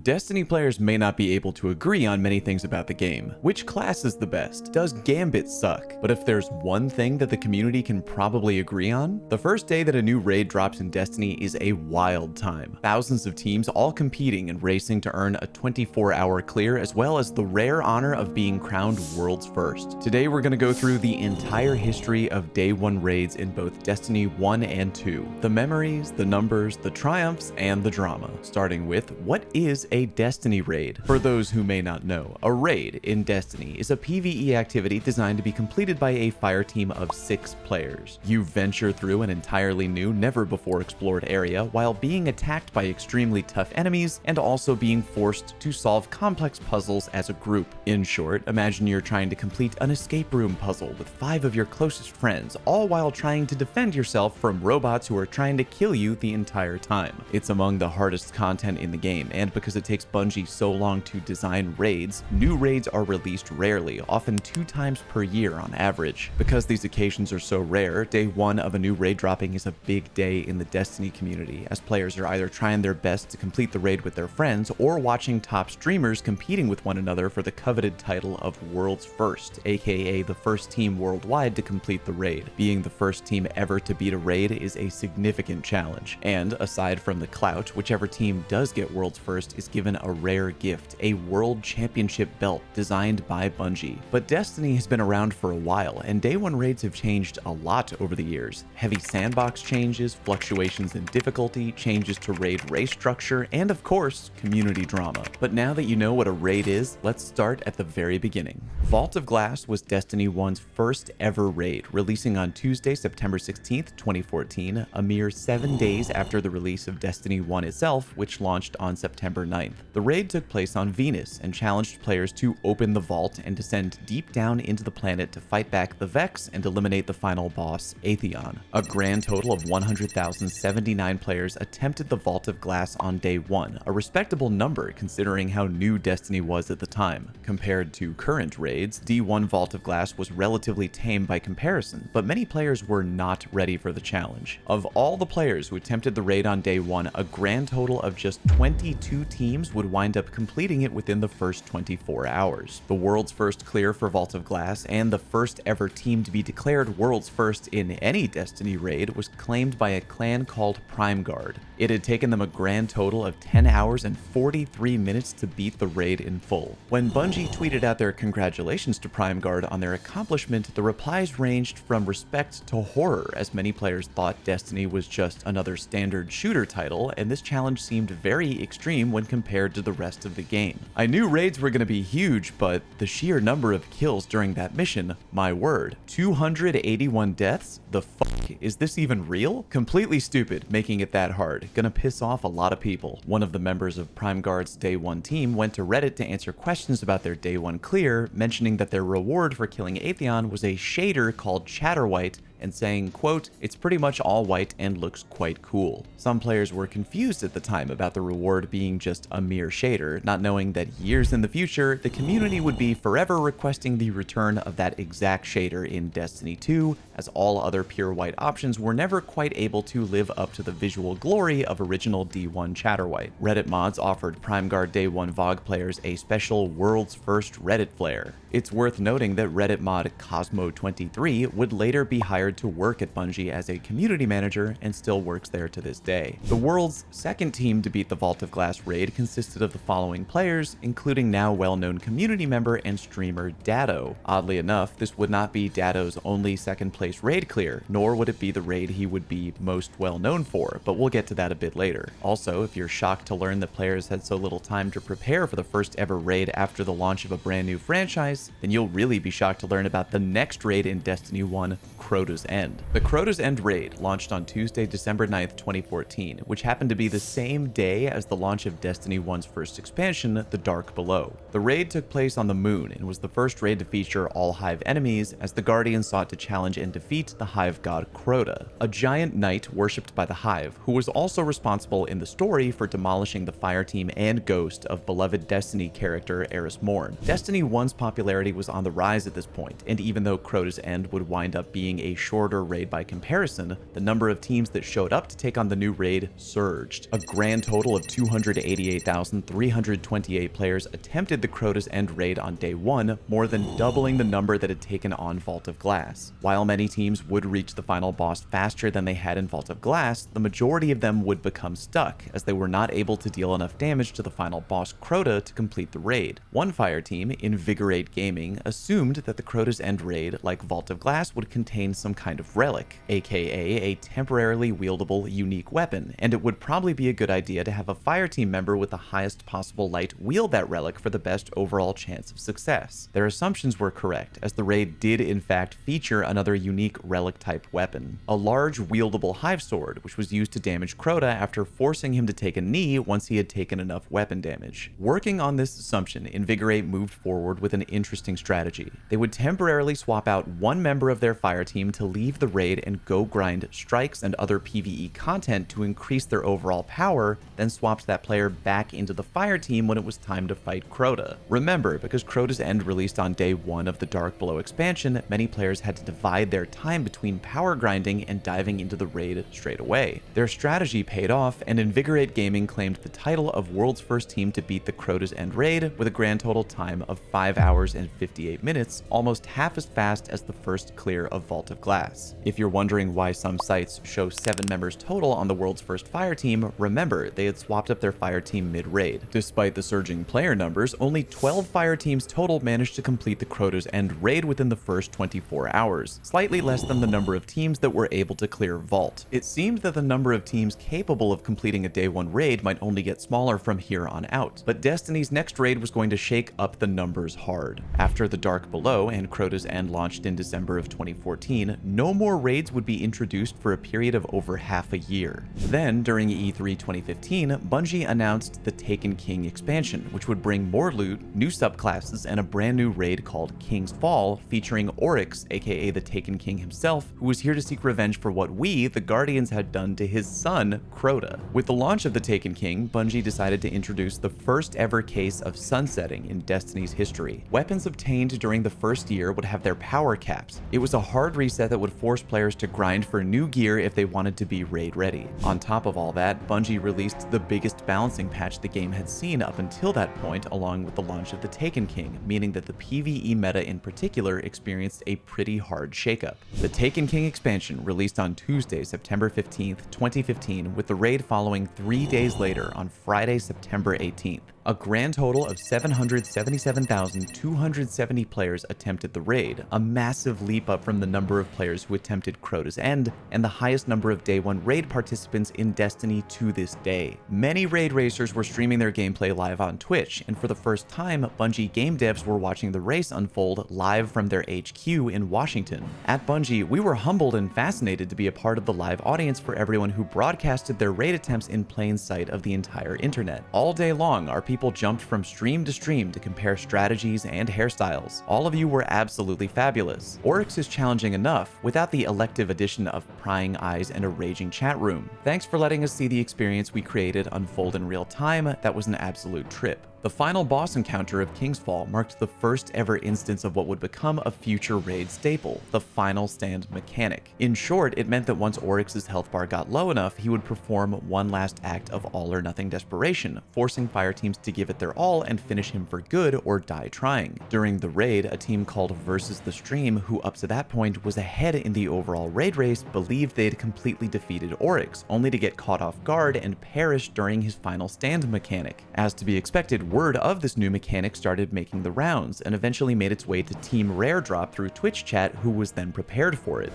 Destiny players may not be able to agree on many things about the game. Which class is the best? Does Gambit suck? But if there's one thing that the community can probably agree on, the first day that a new raid drops in Destiny is a wild time. Thousands of teams all competing and racing to earn a 24-hour clear, as well as the rare honor of being crowned world's first. Today we're going to go through the entire history of Day 1 raids in both Destiny 1 and 2. The memories, the numbers, the triumphs, and the drama. Starting with, what is a Destiny raid? For those who may not know, a raid in Destiny is a PvE activity designed to be completed by a fire team of 6 players. You venture through an entirely new, never before explored area while being attacked by extremely tough enemies and also being forced to solve complex puzzles as a group. In short, imagine you're trying to complete an escape room puzzle with 5 of your closest friends, all while trying to defend yourself from robots who are trying to kill you the entire time. It's among the hardest content in the game, and because it takes Bungie so long to design raids, new raids are released rarely, often 2 times per year on average. Because these occasions are so rare, Day 1 of a new raid dropping is a big day in the Destiny community, as players are either trying their best to complete the raid with their friends or watching top streamers competing with one another for the coveted title of World's First, aka the first team worldwide to complete the raid. Being the first team ever to beat a raid is a significant challenge, and aside from the clout, whichever team does get World's First is given a rare gift, a World Championship belt designed by Bungie. But Destiny has been around for a while, and Day 1 raids have changed a lot over the years. Heavy sandbox changes, fluctuations in difficulty, changes to raid race structure, and of course, community drama. But now that you know what a raid is, let's start at the very beginning. Vault of Glass was Destiny 1's first ever raid, releasing on Tuesday, September 16th, 2014, a mere 7 days after the release of Destiny 1 itself, which launched on September 9th. The raid took place on Venus and challenged players to open the vault and descend deep down into the planet to fight back the Vex and eliminate the final boss, Atheon. A grand total of 100,079 players attempted the Vault of Glass on Day 1, a respectable number considering how new Destiny was at the time. Compared to current raids, D1 Vault of Glass was relatively tame by comparison, but many players were not ready for the challenge. Of all the players who attempted the raid on Day 1, a grand total of just 22 teams would wind up completing it within the first 24 hours. The world's first clear for Vault of Glass, and the first ever team to be declared world's first in any Destiny raid, was claimed by a clan called Prime Guard. It had taken them a grand total of 10 hours and 43 minutes to beat the raid in full. When Bungie tweeted out their congratulations to Prime Guard on their accomplishment, the replies ranged from respect to horror, as many players thought Destiny was just another standard shooter title, and this challenge seemed very extreme when compared to the rest of the game. I knew raids were going to be huge, but the sheer number of kills during that mission, my word. 281 deaths? The fuck? Is this even real? Completely stupid, making it that hard. Gonna piss off a lot of people. One of the members of Prime Guard's Day 1 team went to Reddit to answer questions about their Day 1 clear, mentioning that their reward for killing Atheon was a shader called Chatterwhite, and saying, quote, "It's pretty much all white and looks quite cool." Some players were confused at the time about the reward being just a mere shader, not knowing that years in the future, the community would be forever requesting the return of that exact shader in Destiny 2, as all other pure white options were never quite able to live up to the visual glory of original D1 Chatterwhite. Reddit mods offered Prime Guard Day 1 VOG players a special world's first Reddit flare. It's worth noting that Reddit mod Cosmo23 would later be hired to work at Bungie as a community manager and still works there to this day. The world's second team to beat the Vault of Glass raid consisted of the following players, including now well-known community member and streamer Dado. Oddly enough, this would not be Dado's only second place raid clear, nor would it be the raid he would be most well known for, but we'll get to that a bit later. Also, if you're shocked to learn that players had so little time to prepare for the first ever raid after the launch of a brand new franchise, then you'll really be shocked to learn about the next raid in Destiny 1, Crota's End. The Crota's End raid launched on Tuesday, December 9th, 2014, which happened to be the same day as the launch of Destiny 1's first expansion, The Dark Below. The raid took place on the moon and was the first raid to feature all Hive enemies, as the Guardians sought to challenge and defeat the Hive god Crota, a giant knight worshipped by the Hive, who was also responsible in the story for demolishing the fire team and ghost of beloved Destiny character Eris Morn. Destiny 1's popularity was on the rise at this point, and even though Crota's End would wind up being a shorter raid by comparison, the number of teams that showed up to take on the new raid surged. A grand total of 288,328 players attempted the Crota's End raid on day 1, more than doubling the number that had taken on Vault of Glass. While many teams would reach the final boss faster than they had in Vault of Glass, the majority of them would become stuck, as they were not able to deal enough damage to the final boss Crota to complete the raid. One fire team, Invigorate Gaming, assumed that the Crota's End raid, like Vault of Glass, would contain some kind of relic, aka a temporarily wieldable unique weapon, and it would probably be a good idea to have a fire team member with the highest possible light wield that relic for the best overall chance of success. Their assumptions were correct, as the raid did in fact feature another unique relic-type weapon, a large wieldable hive sword, which was used to damage Crota after forcing him to take a knee once he had taken enough weapon damage. Working on this assumption, Invigorate moved forward with an interesting strategy. They would temporarily swap out one member of their fire team to leave the raid and go grind strikes and other PvE content to increase their overall power, then swapped that player back into the fire team when it was time to fight Crota. Remember, because Crota's End released on day 1 of the Dark Below expansion, many players had to divide their time between power grinding and diving into the raid straight away. Their strategy paid off, and Invigorate Gaming claimed the title of world's first team to beat the Crota's End raid with a grand total time of 5 hours and 58 minutes, almost half as fast as the first clear of Vault of Glass. If you're wondering why some sites show 7 members total on the world's first fire team, remember, they had swapped up their fire team mid-raid. Despite the surging player numbers, only 12 fire teams total managed to complete the Crota's End raid within the first 24 hours, slightly less than the number of teams that were able to clear Vault. It seemed that the number of teams capable of completing a day 1 raid might only get smaller from here on out, but Destiny's next raid was going to shake up the numbers hard. After the Dark Below and Crota's End launched in December of 2014, no more raids would be introduced for a period of over half a year. Then, during E3 2015, Bungie announced the Taken King expansion, which would bring more loot, new subclasses, and a brand new raid called King's Fall, featuring Oryx, aka the Taken King himself, who was here to seek revenge for what we, the Guardians, had done to his son, Crota. With the launch of the Taken King, Bungie decided to introduce the first ever case of sunsetting in Destiny's history. Weapons obtained during the first year would have their power caps. It was a hard reset that would force players to grind for new gear if they wanted to be raid ready. On top of all that, Bungie released the biggest balancing patch the game had seen up until that point, along with the launch of the Taken King, meaning that the PvE meta in particular experienced a pretty hard shakeup. The Taken King expansion released on Tuesday, September 15th, 2015, with the raid following 3 days later on Friday, September 18th. A grand total of 777,270 players attempted the raid, a massive leap up from the number of players who attempted Crota's End, and the highest number of Day 1 raid participants in Destiny to this day. Many raid racers were streaming their gameplay live on Twitch, and for the first time, Bungie game devs were watching the race unfold live from their HQ in Washington. At Bungie, we were humbled and fascinated to be a part of the live audience for everyone who broadcasted their raid attempts in plain sight of the entire internet. All day long, our people jumped from stream to stream to compare strategies and hairstyles. All of you were absolutely fabulous. Oryx is challenging enough without the elective addition of prying eyes and a raging chat room. Thanks for letting us see the experience we created unfold in real time. That was an absolute trip. The final boss encounter of King's Fall marked the first ever instance of what would become a future raid staple, the final stand mechanic. In short, it meant that once Oryx's health bar got low enough, he would perform one last act of all or nothing desperation, forcing fire teams to give it their all and finish him for good or die trying. During the raid, a team called Versus the Stream, who up to that point was ahead in the overall raid race, believed they'd completely defeated Oryx, only to get caught off guard and perish during his final stand mechanic. As to be expected, word of this new mechanic started making the rounds and eventually made its way to Team Rare Drop through Twitch chat, who was then prepared for it.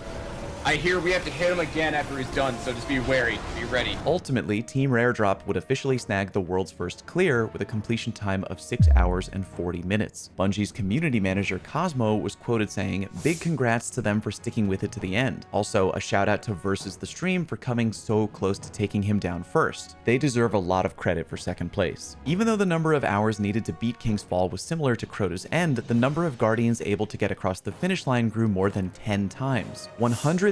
I hear we have to hit him again after he's done, so just be wary, be ready. Ultimately, Team Rare Drop would officially snag the world's first clear with a completion time of 6 hours and 40 minutes. Bungie's community manager Cosmo was quoted saying, "Big congrats to them for sticking with it to the end. Also, a shout out to Versus the Stream for coming so close to taking him down first. They deserve a lot of credit for second place." Even though the number of hours needed to beat King's Fall was similar to Crota's End, the number of Guardians able to get across the finish line grew more than 10 times.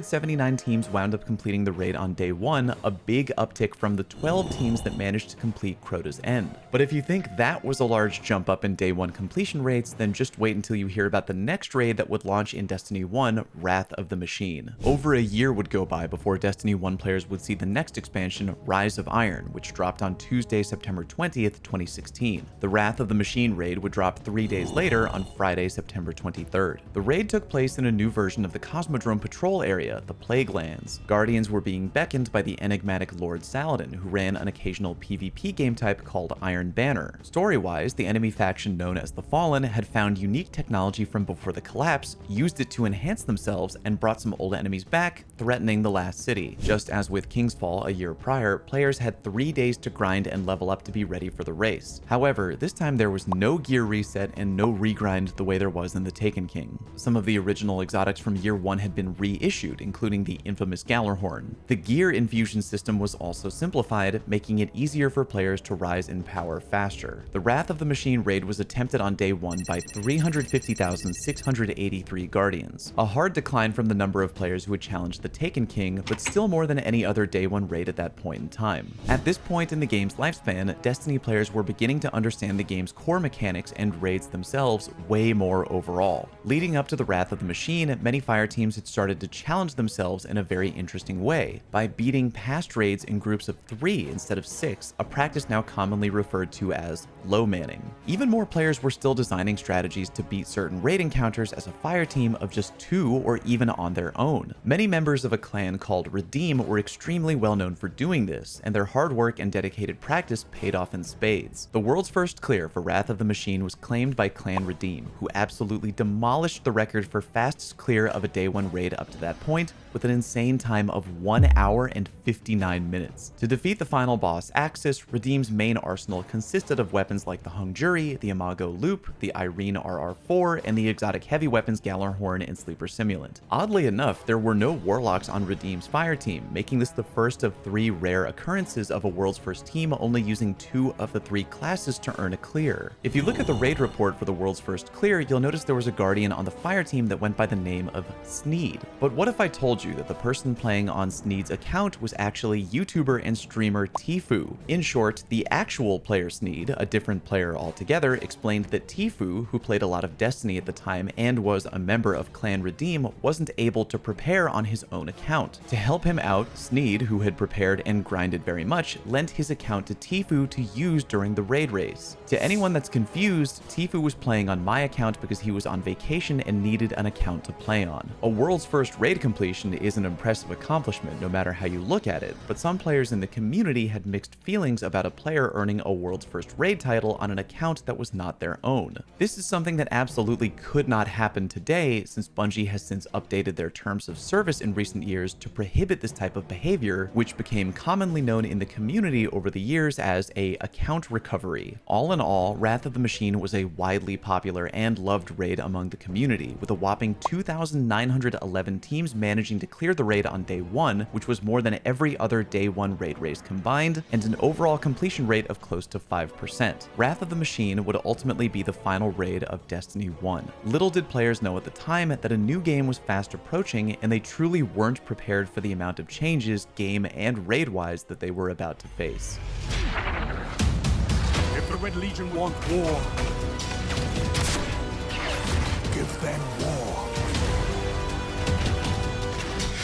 279 teams wound up completing the raid on day 1, a big uptick from the 12 teams that managed to complete Crota's End. But if you think that was a large jump up in day 1 completion rates, then just wait until you hear about the next raid that would launch in Destiny 1, Wrath of the Machine. Over a year would go by before Destiny 1 players would see the next expansion, Rise of Iron, which dropped on Tuesday, September 20th, 2016. The Wrath of the Machine raid would drop 3 days later on Friday, September 23rd. The raid took place in a new version of the Cosmodrome Patrol area, the Plague Lands. Guardians were being beckoned by the enigmatic Lord Saladin, who ran an occasional PvP game type called Iron Banner. Story-wise, the enemy faction known as the Fallen had found unique technology from before the collapse, used it to enhance themselves, and brought some old enemies back, threatening the last city. Just as with Kingsfall a year prior, players had 3 days to grind and level up to be ready for the race. However, this time there was no gear reset and no regrind the way there was in the Taken King. Some of the original exotics from year 1 had been reissued, including the infamous Gallarhorn. The gear infusion system was also simplified, making it easier for players to rise in power faster. The Wrath of the Machine raid was attempted on day 1 by 350,683 Guardians, a hard decline from the number of players who had challenged the Taken King, but still more than any other day 1 raid at that point in time. At this point in the game's lifespan, Destiny players were beginning to understand the game's core mechanics and raids themselves way more overall. Leading up to the Wrath of the Machine, many fire teams had started to challenge themselves in a very interesting way, by beating past raids in groups of 3 instead of 6, a practice now commonly referred to as low manning. Even more players were still designing strategies to beat certain raid encounters as a fire team of just 2 or even on their own. Many members of a clan called Redeem were extremely well known for doing this, and their hard work and dedicated practice paid off in spades. The world's first clear for Wrath of the Machine was claimed by Clan Redeem, who absolutely demolished the record for fastest clear of a day 1 raid up to that point, with an insane time of 1 hour and 59 minutes. To defeat the final boss, Axis, Redeem's main arsenal consisted of weapons like the Hung Jury, the Imago Loop, the Irene RR4, and the exotic heavy weapons Gallarhorn and Sleeper Simulant. Oddly enough, there were no warlocks on Redeem's fire team, making this the first of 3 rare occurrences of a world's first team only using 2 of the 3 classes to earn a clear. If you look at the raid report for the world's first clear, you'll notice there was a guardian on the fire team that went by the name of Sneed. But what if I told you that the person playing on Sneed's account was actually YouTuber and streamer Tfue? In short, the actual player Sneed, a different player altogether, explained that Tfue, who played a lot of Destiny at the time and was a member of Clan Redeem, wasn't able to prepare on his own account. To help him out, Sneed, who had prepared and grinded very much, lent his account to Tfue to use during the raid race. To anyone that's confused, Tfue was playing on my account because he was on vacation and needed an account to play on. A world's first raid completion is an impressive accomplishment no matter how you look at it, but some players in the community had mixed feelings about a player earning a world's first raid title on an account that was not their own. This is something that absolutely could not happen today, since Bungie has since updated their terms of service in recent years to prohibit this type of behavior, which became commonly known in the community over the years as a account recovery. All in all, Wrath of the Machine was a widely popular and loved raid among the community, with a whopping 2,911 teams managing to clear the raid on day 1, which was more than every other day 1 raid race combined, and an overall completion rate of close to 5%. Wrath of the Machine would ultimately be the final raid of Destiny 1. Little did players know at the time that a new game was fast approaching, and they truly weren't prepared for the amount of changes, game and raid-wise, that they were about to face. If the Red Legion want war, give them war.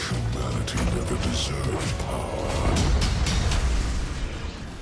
Humanity never deserved power.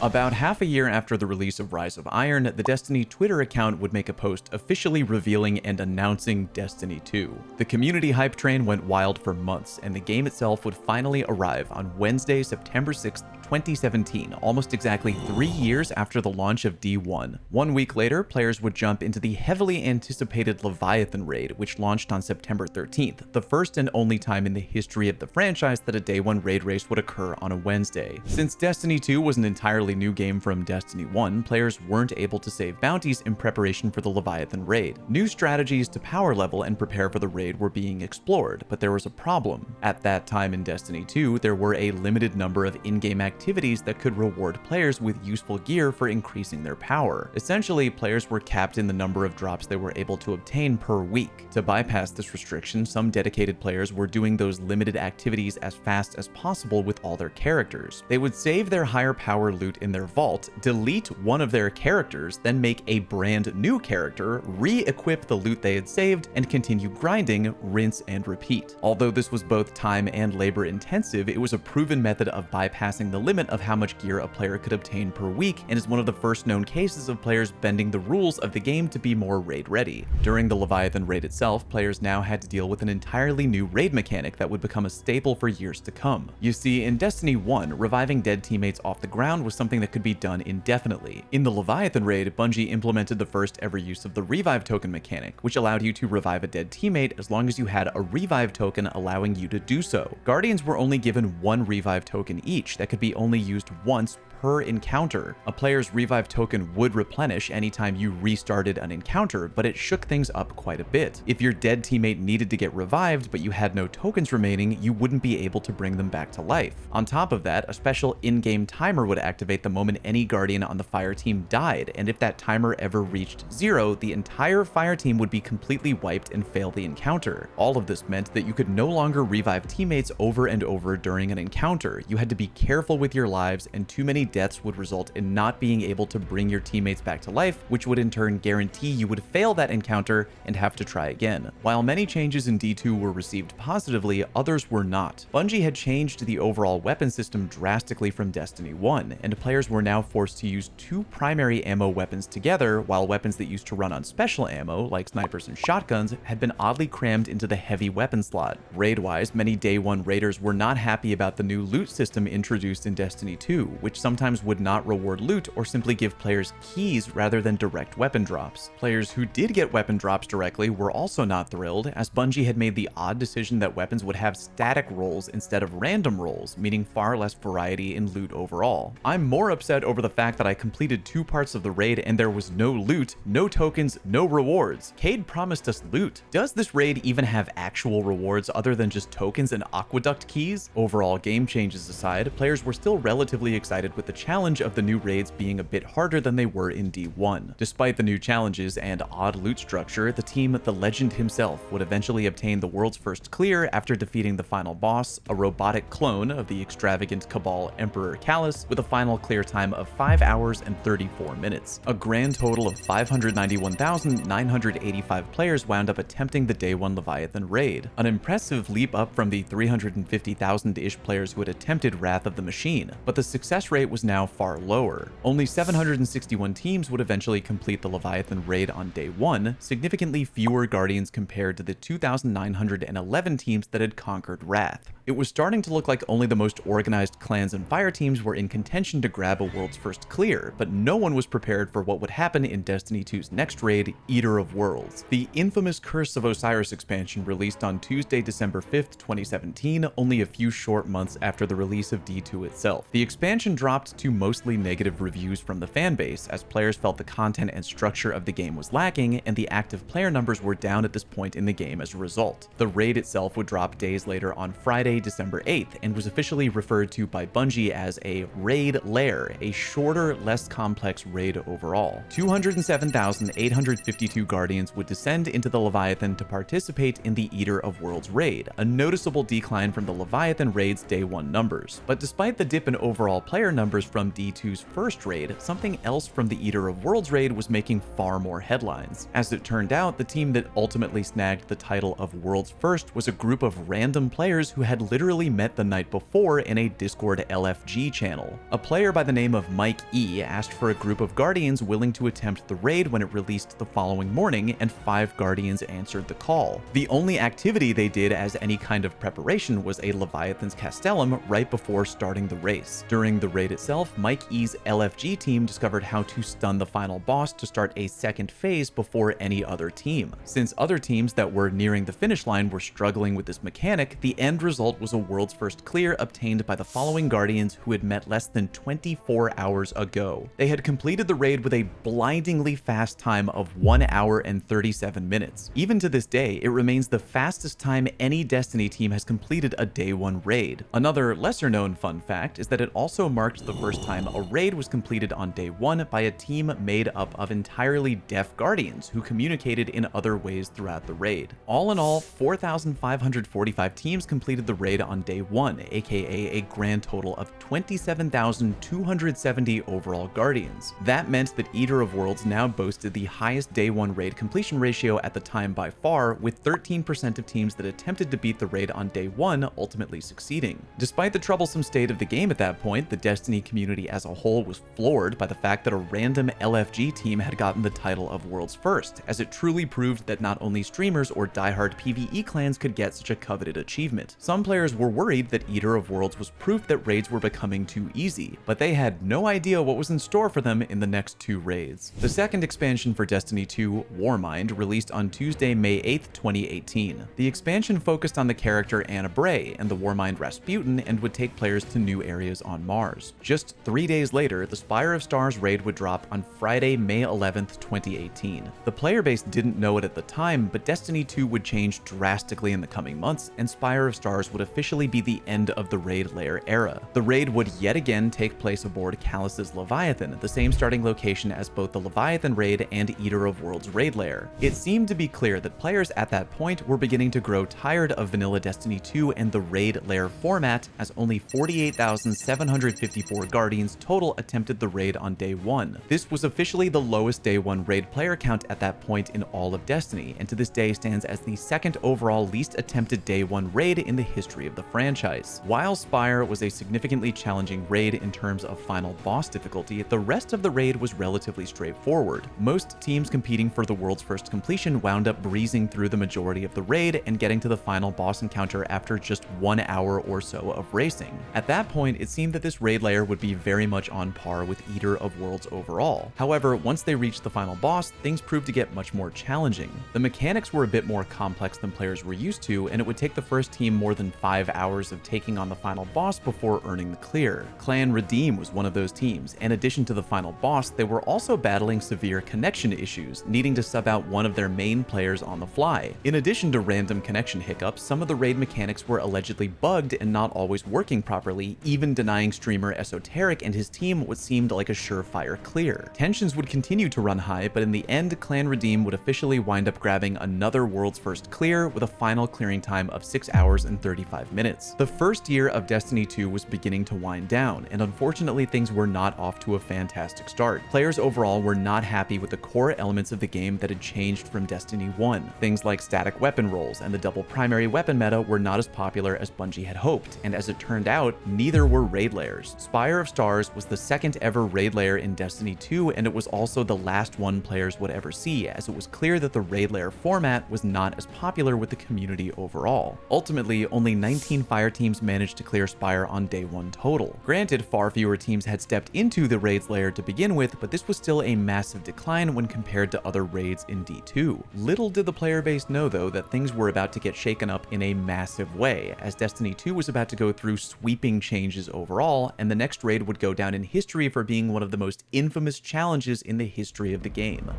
About half a year after the release of Rise of Iron, the Destiny Twitter account would make a post officially revealing and announcing Destiny 2. The community hype train went wild for months, and the game itself would finally arrive on Wednesday, September 6th, 2017, almost exactly 3 years after the launch of D1. 1 week later, players would jump into the heavily anticipated Leviathan raid, which launched on September 13th, the first and only time in the history of the franchise that a day 1 raid race would occur on a Wednesday. Since Destiny 2 was an entirely entirely new game from Destiny 1, players weren't able to save bounties in preparation for the Leviathan raid. New strategies to power level and prepare for the raid were being explored, but there was a problem. At that time in Destiny 2, there were a limited number of in-game activities that could reward players with useful gear for increasing their power. Essentially, players were capped in the number of drops they were able to obtain per week. To bypass this restriction, some dedicated players were doing those limited activities as fast as possible with all their characters. They would save their higher power loot in their vault, delete one of their characters, then make a brand new character, re-equip the loot they had saved, and continue grinding, rinse and repeat. Although this was both time and labor intensive, it was a proven method of bypassing the limit of how much gear a player could obtain per week, and is one of the first known cases of players bending the rules of the game to be more raid ready. During the Leviathan raid itself, players now had to deal with an entirely new raid mechanic that would become a staple for years to come. You see, in Destiny 1, reviving dead teammates off the ground was something that could be done indefinitely. In the Leviathan raid, Bungie implemented the first ever use of the revive token mechanic, which allowed you to revive a dead teammate as long as you had a revive token allowing you to do so. Guardians were only given one revive token each that could be only used once per encounter. A player's revive token would replenish anytime you restarted an encounter, but it shook things up quite a bit. If your dead teammate needed to get revived but you had no tokens remaining, you wouldn't be able to bring them back to life. On top of that, a special in-game timer would activate the moment any Guardian on the fire team died, and if that timer ever reached 0, the entire fire team would be completely wiped and fail the encounter. All of this meant that you could no longer revive teammates over and over during an encounter. You had to be careful with your lives, and too many deaths would result in not being able to bring your teammates back to life, which would in turn guarantee you would fail that encounter and have to try again. While many changes in D2 were received positively, others were not. Bungie had changed the overall weapon system drastically from Destiny 1, and players were now forced to use two primary ammo weapons together, while weapons that used to run on special ammo, like snipers and shotguns, had been oddly crammed into the heavy weapon slot. Raid-wise, many Day 1 raiders were not happy about the new loot system introduced in Destiny 2, which sometimes would not reward loot or simply give players keys rather than direct weapon drops. Players who did get weapon drops directly were also not thrilled, as Bungie had made the odd decision that weapons would have static rolls instead of random rolls, meaning far less variety in loot overall. I'm more upset over the fact that I completed 2 parts of the raid and there was no loot, no tokens, no rewards. Cade promised us loot. Does this raid even have actual rewards other than just tokens and aqueduct keys? Overall game changes aside, players were still relatively excited with the challenge of the new raids being a bit harder than they were in D1. Despite the new challenges and odd loot structure, the team, the Legend himself, would eventually obtain the world's first clear after defeating the final boss, a robotic clone of the extravagant Cabal Emperor Callus, with a final clear time of 5 hours and 34 minutes. A grand total of 591,985 players wound up attempting the Day 1 Leviathan raid, an impressive leap up from the 350,000-ish players who had attempted Wrath of the Machine, but the success rate was now far lower. Only 761 teams would eventually complete the Leviathan raid on Day 1, significantly fewer Guardians compared to the 2,911 teams that had conquered Wrath. It was starting to look like only the most organized clans and fire teams were in contention to grab a world's first clear, but no one was prepared for what would happen in Destiny 2's next raid, Eater of Worlds. The infamous Curse of Osiris expansion released on Tuesday, December 5th, 2017, only a few short months after the release of D2 itself. The expansion dropped to mostly negative reviews from the fanbase, as players felt the content and structure of the game was lacking, and the active player numbers were down at this point in the game as a result. The raid itself would drop days later on Friday, December 8th, and was officially referred to by Bungie as a Raid Lair, a shorter, less complex raid overall. 207,852 Guardians would descend into the Leviathan to participate in the Eater of Worlds raid, a noticeable decline from the Leviathan raid's Day 1 numbers. But despite the dip in overall player numbers from D2's first raid, something else from the Eater of Worlds raid was making far more headlines. As it turned out, the team that ultimately snagged the title of World's First was a group of random players who had literally met the night before in a Discord LFG channel. A player by the name of Mike E asked for a group of Guardians willing to attempt the raid when it released the following morning, and 5 Guardians answered the call. The only activity they did as any kind of preparation was a Leviathan's Castellum right before starting the race. During the raid itself, Mike E's LFG team discovered how to stun the final boss to start a second phase before any other team. Since other teams that were nearing the finish line were struggling with this mechanic, the end result was a world's first clear obtained by the following Guardians who had met less than 20 24 hours ago. They had completed the raid with a blindingly fast time of 1 hour and 37 minutes. Even to this day, it remains the fastest time any Destiny team has completed a day 1 raid. Another lesser known fun fact is that it also marked the first time a raid was completed on day 1 by a team made up of entirely deaf guardians who communicated in other ways throughout the raid. All in all, 4,545 teams completed the raid on day 1, aka a grand total of 27,270 overall guardians. That meant that Eater of Worlds now boasted the highest day 1 raid completion ratio at the time by far, with 13% of teams that attempted to beat the raid on day 1 ultimately succeeding. Despite the troublesome state of the game at that point, the Destiny community as a whole was floored by the fact that a random LFG team had gotten the title of World's First, as it truly proved that not only streamers or diehard PvE clans could get such a coveted achievement. Some players were worried that Eater of Worlds was proof that raids were becoming too easy, but they had no idea what was in store for them in the next 2 raids. The second expansion for Destiny 2, Warmind, released on Tuesday, May 8th, 2018. The expansion focused on the character Anna Bray and the Warmind Rasputin and would take players to new areas on Mars. Just 3 days later, the Spire of Stars raid would drop on Friday, May 11th, 2018. The player base didn't know it at the time, but Destiny 2 would change drastically in the coming months, and Spire of Stars would officially be the end of the raid layer era. The raid would yet again take place aboard Calus's Leviathan, the same starting location as both the Leviathan raid and Eater of Worlds raid layer. It seemed to be clear that players at that point were beginning to grow tired of vanilla Destiny 2 and the raid layer format, as only 48,754 Guardians total attempted the raid on day 1. This was officially the lowest day 1 raid player count at that point in all of Destiny, and to this day stands as the second overall least attempted day 1 raid in the history of the franchise. While Spire was a significantly challenging raid in terms of final boss difficulty, the rest of the raid was relatively straightforward. Most teams competing for the world's first completion wound up breezing through the majority of the raid and getting to the final boss encounter after just 1 hour or so of racing. At that point, it seemed that this raid layer would be very much on par with Eater of Worlds overall. However, once they reached the final boss, things proved to get much more challenging. The mechanics were a bit more complex than players were used to, and it would take the first team more than 5 hours of taking on the final boss before earning the clear. Clan Redeem was one of those teams. In addition to the final boss, they were also battling severe connection issues, needing to sub out one of their main players on the fly. In addition to random connection hiccups, some of the raid mechanics were allegedly bugged and not always working properly, even denying streamer Esoteric and his team what seemed like a surefire clear. Tensions would continue to run high, but in the end, Clan Redeem would officially wind up grabbing another world's first clear with a final clearing time of 6 hours and 35 minutes. The first year of Destiny 2 was beginning to wind down, and unfortunately things were not off to a fantastic start. Players overall were not happy with the core elements of the game that had changed from Destiny 1. Things like static weapon rolls and the double primary weapon meta were not as popular as Bungie had hoped, and as it turned out, neither were raid layers. Spire of Stars was the second ever raid layer in Destiny 2, and it was also the last one players would ever see, as it was clear that the raid layer format was not as popular with the community overall. Ultimately, only 19 fire teams managed to clear Spire on day 1 total. Granted, far fewer teams had stepped into the raids layer to begin with, but this was still a massive decline when compared to other raids in D2. Little did the player base know, though, that things were about to get shaken up in a massive way, as Destiny 2 was about to go through sweeping changes overall, and the next raid would go down in history for being one of the most infamous challenges in the history of the game.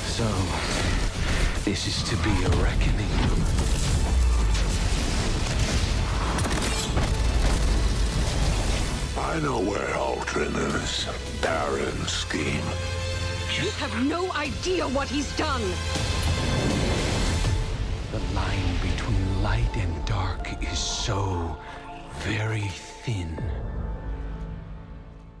So, this is to be a reckoning. I know we're altering this barren scheme. You have no idea what he's done! The line between light and dark is so very thin.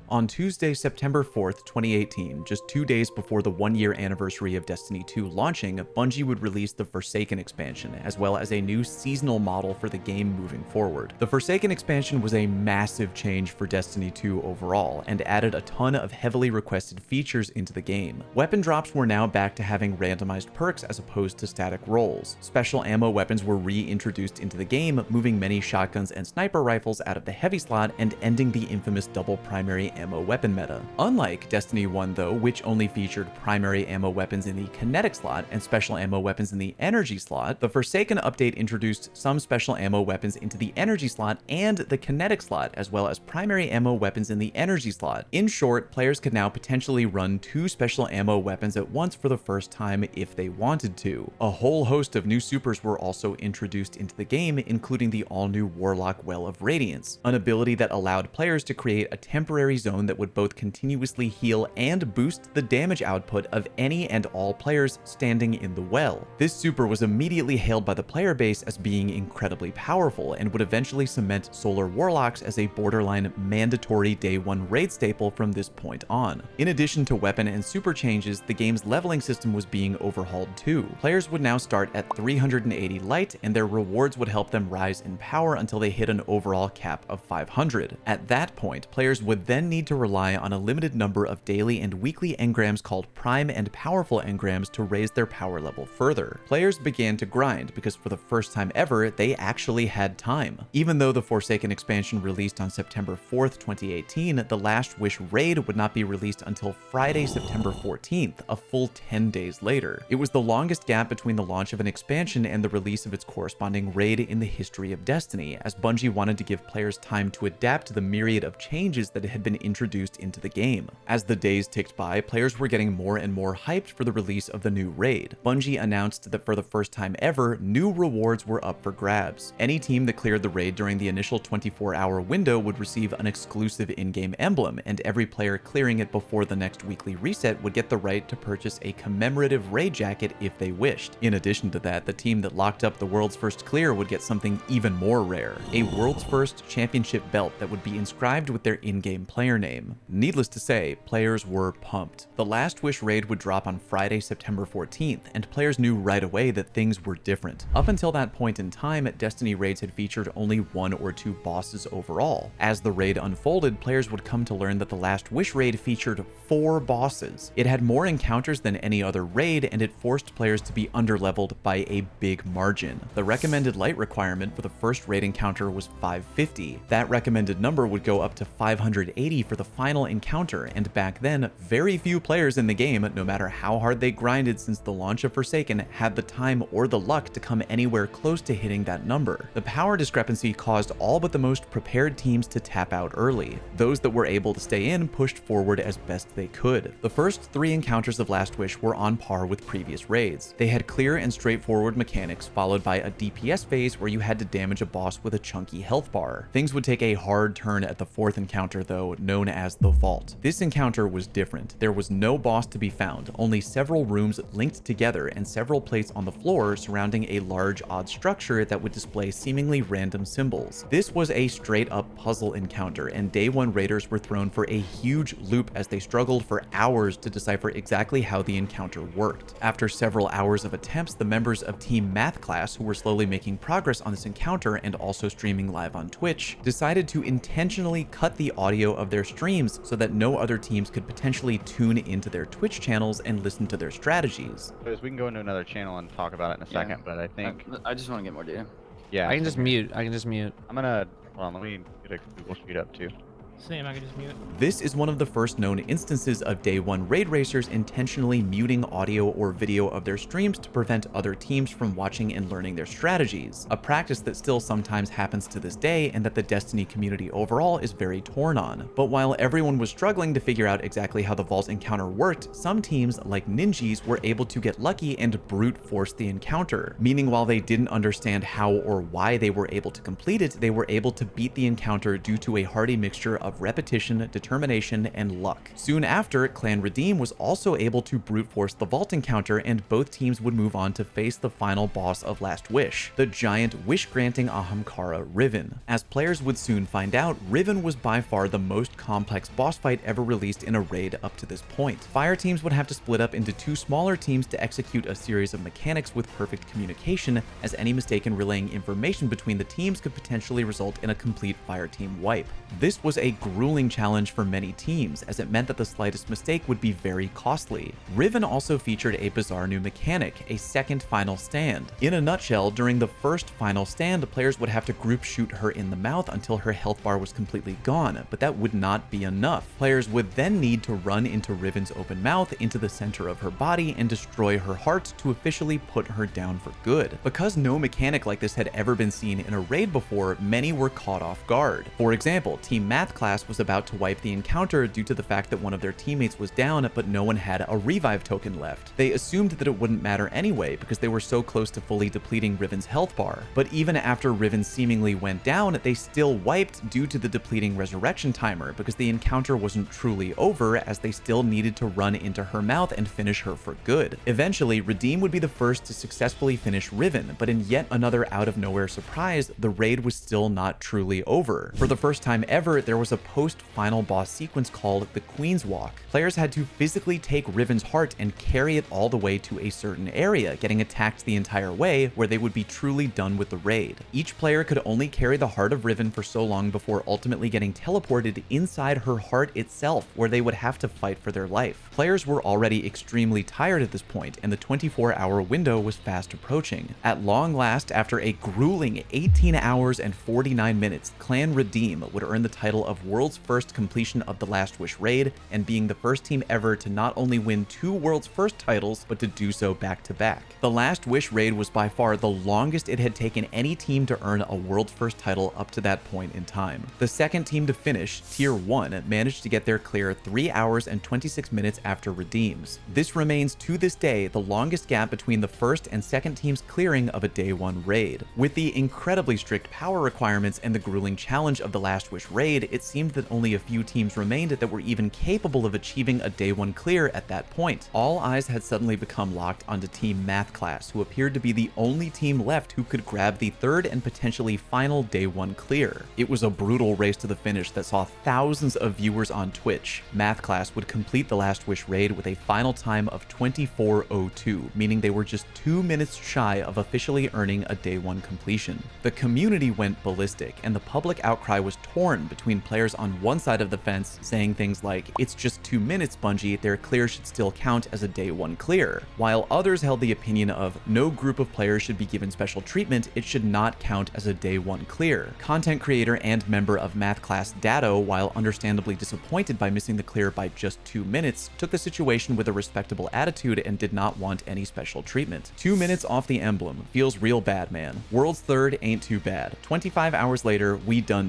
On Tuesday, September 4th, 2018, just 2 days before the 1-year anniversary of Destiny 2 launching, Bungie would release the Forsaken expansion, as well as a new seasonal model for the game moving forward. The Forsaken expansion was a massive change for Destiny 2 overall, and added a ton of heavily requested features into the game. Weapon drops were now back to having randomized perks as opposed to static rolls. Special ammo weapons were reintroduced into the game, moving many shotguns and sniper rifles out of the heavy slot and ending the infamous double primary ammo weapon meta. Unlike Destiny 1 though, which only featured primary ammo weapons in the kinetic slot and special ammo weapons in the energy slot, the Forsaken update introduced some special ammo weapons into the energy slot and the kinetic slot, as well as primary ammo weapons in the energy slot. In short, players could now potentially run 2 special ammo weapons at once for the first time if they wanted to. A whole host of new supers were also introduced into the game, including the all-new Warlock Well of Radiance, an ability that allowed players to create a temporary zone that would both continuously heal and boost the damage output of any and all players standing in the well. This super was immediately hailed by the player base as being incredibly powerful and would eventually cement Solar Warlocks as a borderline mandatory day 1 raid staple from this point on. In addition to weapon and super changes, the game's leveling system was being overhauled too. Players would now start at 380 light, and their rewards would help them rise in power until they hit an overall cap of 500. At that point, players would then need to rely on a limited number of daily and weekly engrams called prime and powerful engrams to raise their power level further. Players began to grind because for the first time ever, they actually had time. Even though the Forsaken expansion released on September 4th, 2018, the Last Wish raid would not be released until Friday, September 14th, a full 10 days later. It was the longest gap between the launch of an expansion and the release of its corresponding raid in the history of Destiny, as Bungie wanted to give players time to adapt to the myriad of changes that had been introduced into the game. As the days ticked by, players were getting more and more hyped for the release of the new raid. Bungie announced that for the first time ever, new rewards were up for grabs. Any team that cleared the raid during the initial 24-hour window would receive an exclusive in-game emblem, and every player clearing it before the next weekly reset would get the right to purchase a commemorative raid jacket if they wished. In addition to that, the team that locked up the world's first clear would get something even more rare, a world's first championship belt that would be inscribed with their in-game player name. Needless to say, players were pumped. The Last Wish raid would drop on Friday, September 14th, and players knew right away that things were different. Up until that point in time, Destiny raids had featured only 1 or 2 bosses overall. As the raid unfolded, players would come to learn that the Last Wish raid featured 4 bosses. It had more encounters than any other raid, and it forced players to be underleveled by a big margin. The recommended light requirement for the first raid encounter was 550. That recommended number would go up to 580 for the final encounter, and back then, very few players in the game, no matter how hard they grinded since the launch of Forsaken, had the time or the luck to come anywhere close to hitting that number. The power discrepancy caused all but the most prepared teams to tap out early. Those that were able to stay in pushed forward as best they could. The first 3 encounters of Last Wish were on par with previous raids. They had clear and straightforward mechanics, followed by a DPS phase where you had to damage a boss with a chunky health bar. Things would take a hard turn at the 4th encounter though, known as the Vault. This encounter was different. There was no boss to be found, only several rooms linked together and several plates on the floor surrounding a large odd structure that would display seemingly random symbols. This was a straight up puzzle encounter, and day 1 raiders were thrown for a huge loop as they struggled for hours to decipher exactly how the encounter worked. After several hours of attempts, the members of Team Math Class, who were slowly making progress on this encounter and also streaming live on Twitch, decided to intentionally cut the audio of their streams so that no other teams could potentially tune into their Twitch channels and listen to their strategies. We can go into another channel and talk about it in a second, but I think I just want to get more data. yeah. I can just mute. I'm gonna hold on. Let me get a Google Sheet up too. Same, I can just mute. This is one of the first known instances of day 1 raid racers intentionally muting audio or video of their streams to prevent other teams from watching and learning their strategies, a practice that still sometimes happens to this day and that the Destiny community overall is very torn on. But while everyone was struggling to figure out exactly how the Vault encounter worked, some teams, like Ninjas, were able to get lucky and brute force the encounter, meaning while they didn't understand how or why they were able to complete it, they were able to beat the encounter due to a hearty mixture of repetition, determination, and luck. Soon after, Clan Redeem was also able to brute force the Vault encounter, and both teams would move on to face the final boss of Last Wish, the giant wish-granting Ahamkara Riven. As players would soon find out, Riven was by far the most complex boss fight ever released in a raid up to this point. Fire teams would have to split up into 2 smaller teams to execute a series of mechanics with perfect communication, as any mistake in relaying information between the teams could potentially result in a complete fire team wipe. This was a grueling challenge for many teams, as it meant that the slightest mistake would be very costly. Riven also featured a bizarre new mechanic, a second final stand. In a nutshell, during the first final stand, players would have to group shoot her in the mouth until her health bar was completely gone, but that would not be enough. Players would then need to run into Riven's open mouth into the center of her body and destroy her heart to officially put her down for good. Because no mechanic like this had ever been seen in a raid before, many were caught off guard. For example, Team Math Class was about to wipe the encounter due to the fact that one of their teammates was down, but no one had a revive token left. They assumed that it wouldn't matter anyway because they were so close to fully depleting Riven's health bar. But even after Riven seemingly went down, they still wiped due to the depleting resurrection timer because the encounter wasn't truly over, as they still needed to run into her mouth and finish her for good. Eventually, Redeem would be the first to successfully finish Riven, but in yet another out-of-nowhere surprise, the raid was still not truly over. For the first time ever, there was a post-final boss sequence called the Queen's Walk. Players had to physically take Riven's heart and carry it all the way to a certain area, getting attacked the entire way, where they would be truly done with the raid. Each player could only carry the heart of Riven for so long before ultimately getting teleported inside her heart itself, where they would have to fight for their life. Players were already extremely tired at this point, and the 24-hour window was fast approaching. At long last, after a grueling 18 hours and 49 minutes, Clan Redeem would earn the title of world's first completion of the Last Wish raid, and being the first team ever to not only win 2 world's first titles, but to do so back to back. The Last Wish raid was by far the longest it had taken any team to earn a world's first title up to that point in time. The second team to finish, Tier 1, managed to get their clear 3 hours and 26 minutes after Redeem's. This remains to this day the longest gap between the first and second team's clearing of a Day 1 raid. With the incredibly strict power requirements and the grueling challenge of the Last Wish raid, it seemed that only a few teams remained that were even capable of achieving a Day 1 clear at that point. All eyes had suddenly become locked onto Team Math Class, who appeared to be the only team left who could grab the third and potentially final Day 1 clear. It was a brutal race to the finish that saw thousands of viewers on Twitch. Math Class would complete the Last Wish raid with a final time of 24:02, meaning they were just 2 minutes shy of officially earning a Day 1 completion. The community went ballistic, and the public outcry was torn between players on one side of the fence saying things like, "It's just 2 minutes, Bungie, their clear should still count as a Day 1 clear," while others held the opinion of, "No group of players should be given special treatment, it should not count as a Day 1 clear." Content creator and member of Math Class Datto, while understandably disappointed by missing the clear by just 2 minutes, took the situation with a respectable attitude and did not want any special treatment. 2 minutes off the emblem feels real bad, man. World's third ain't too bad. 25 hours later, we done.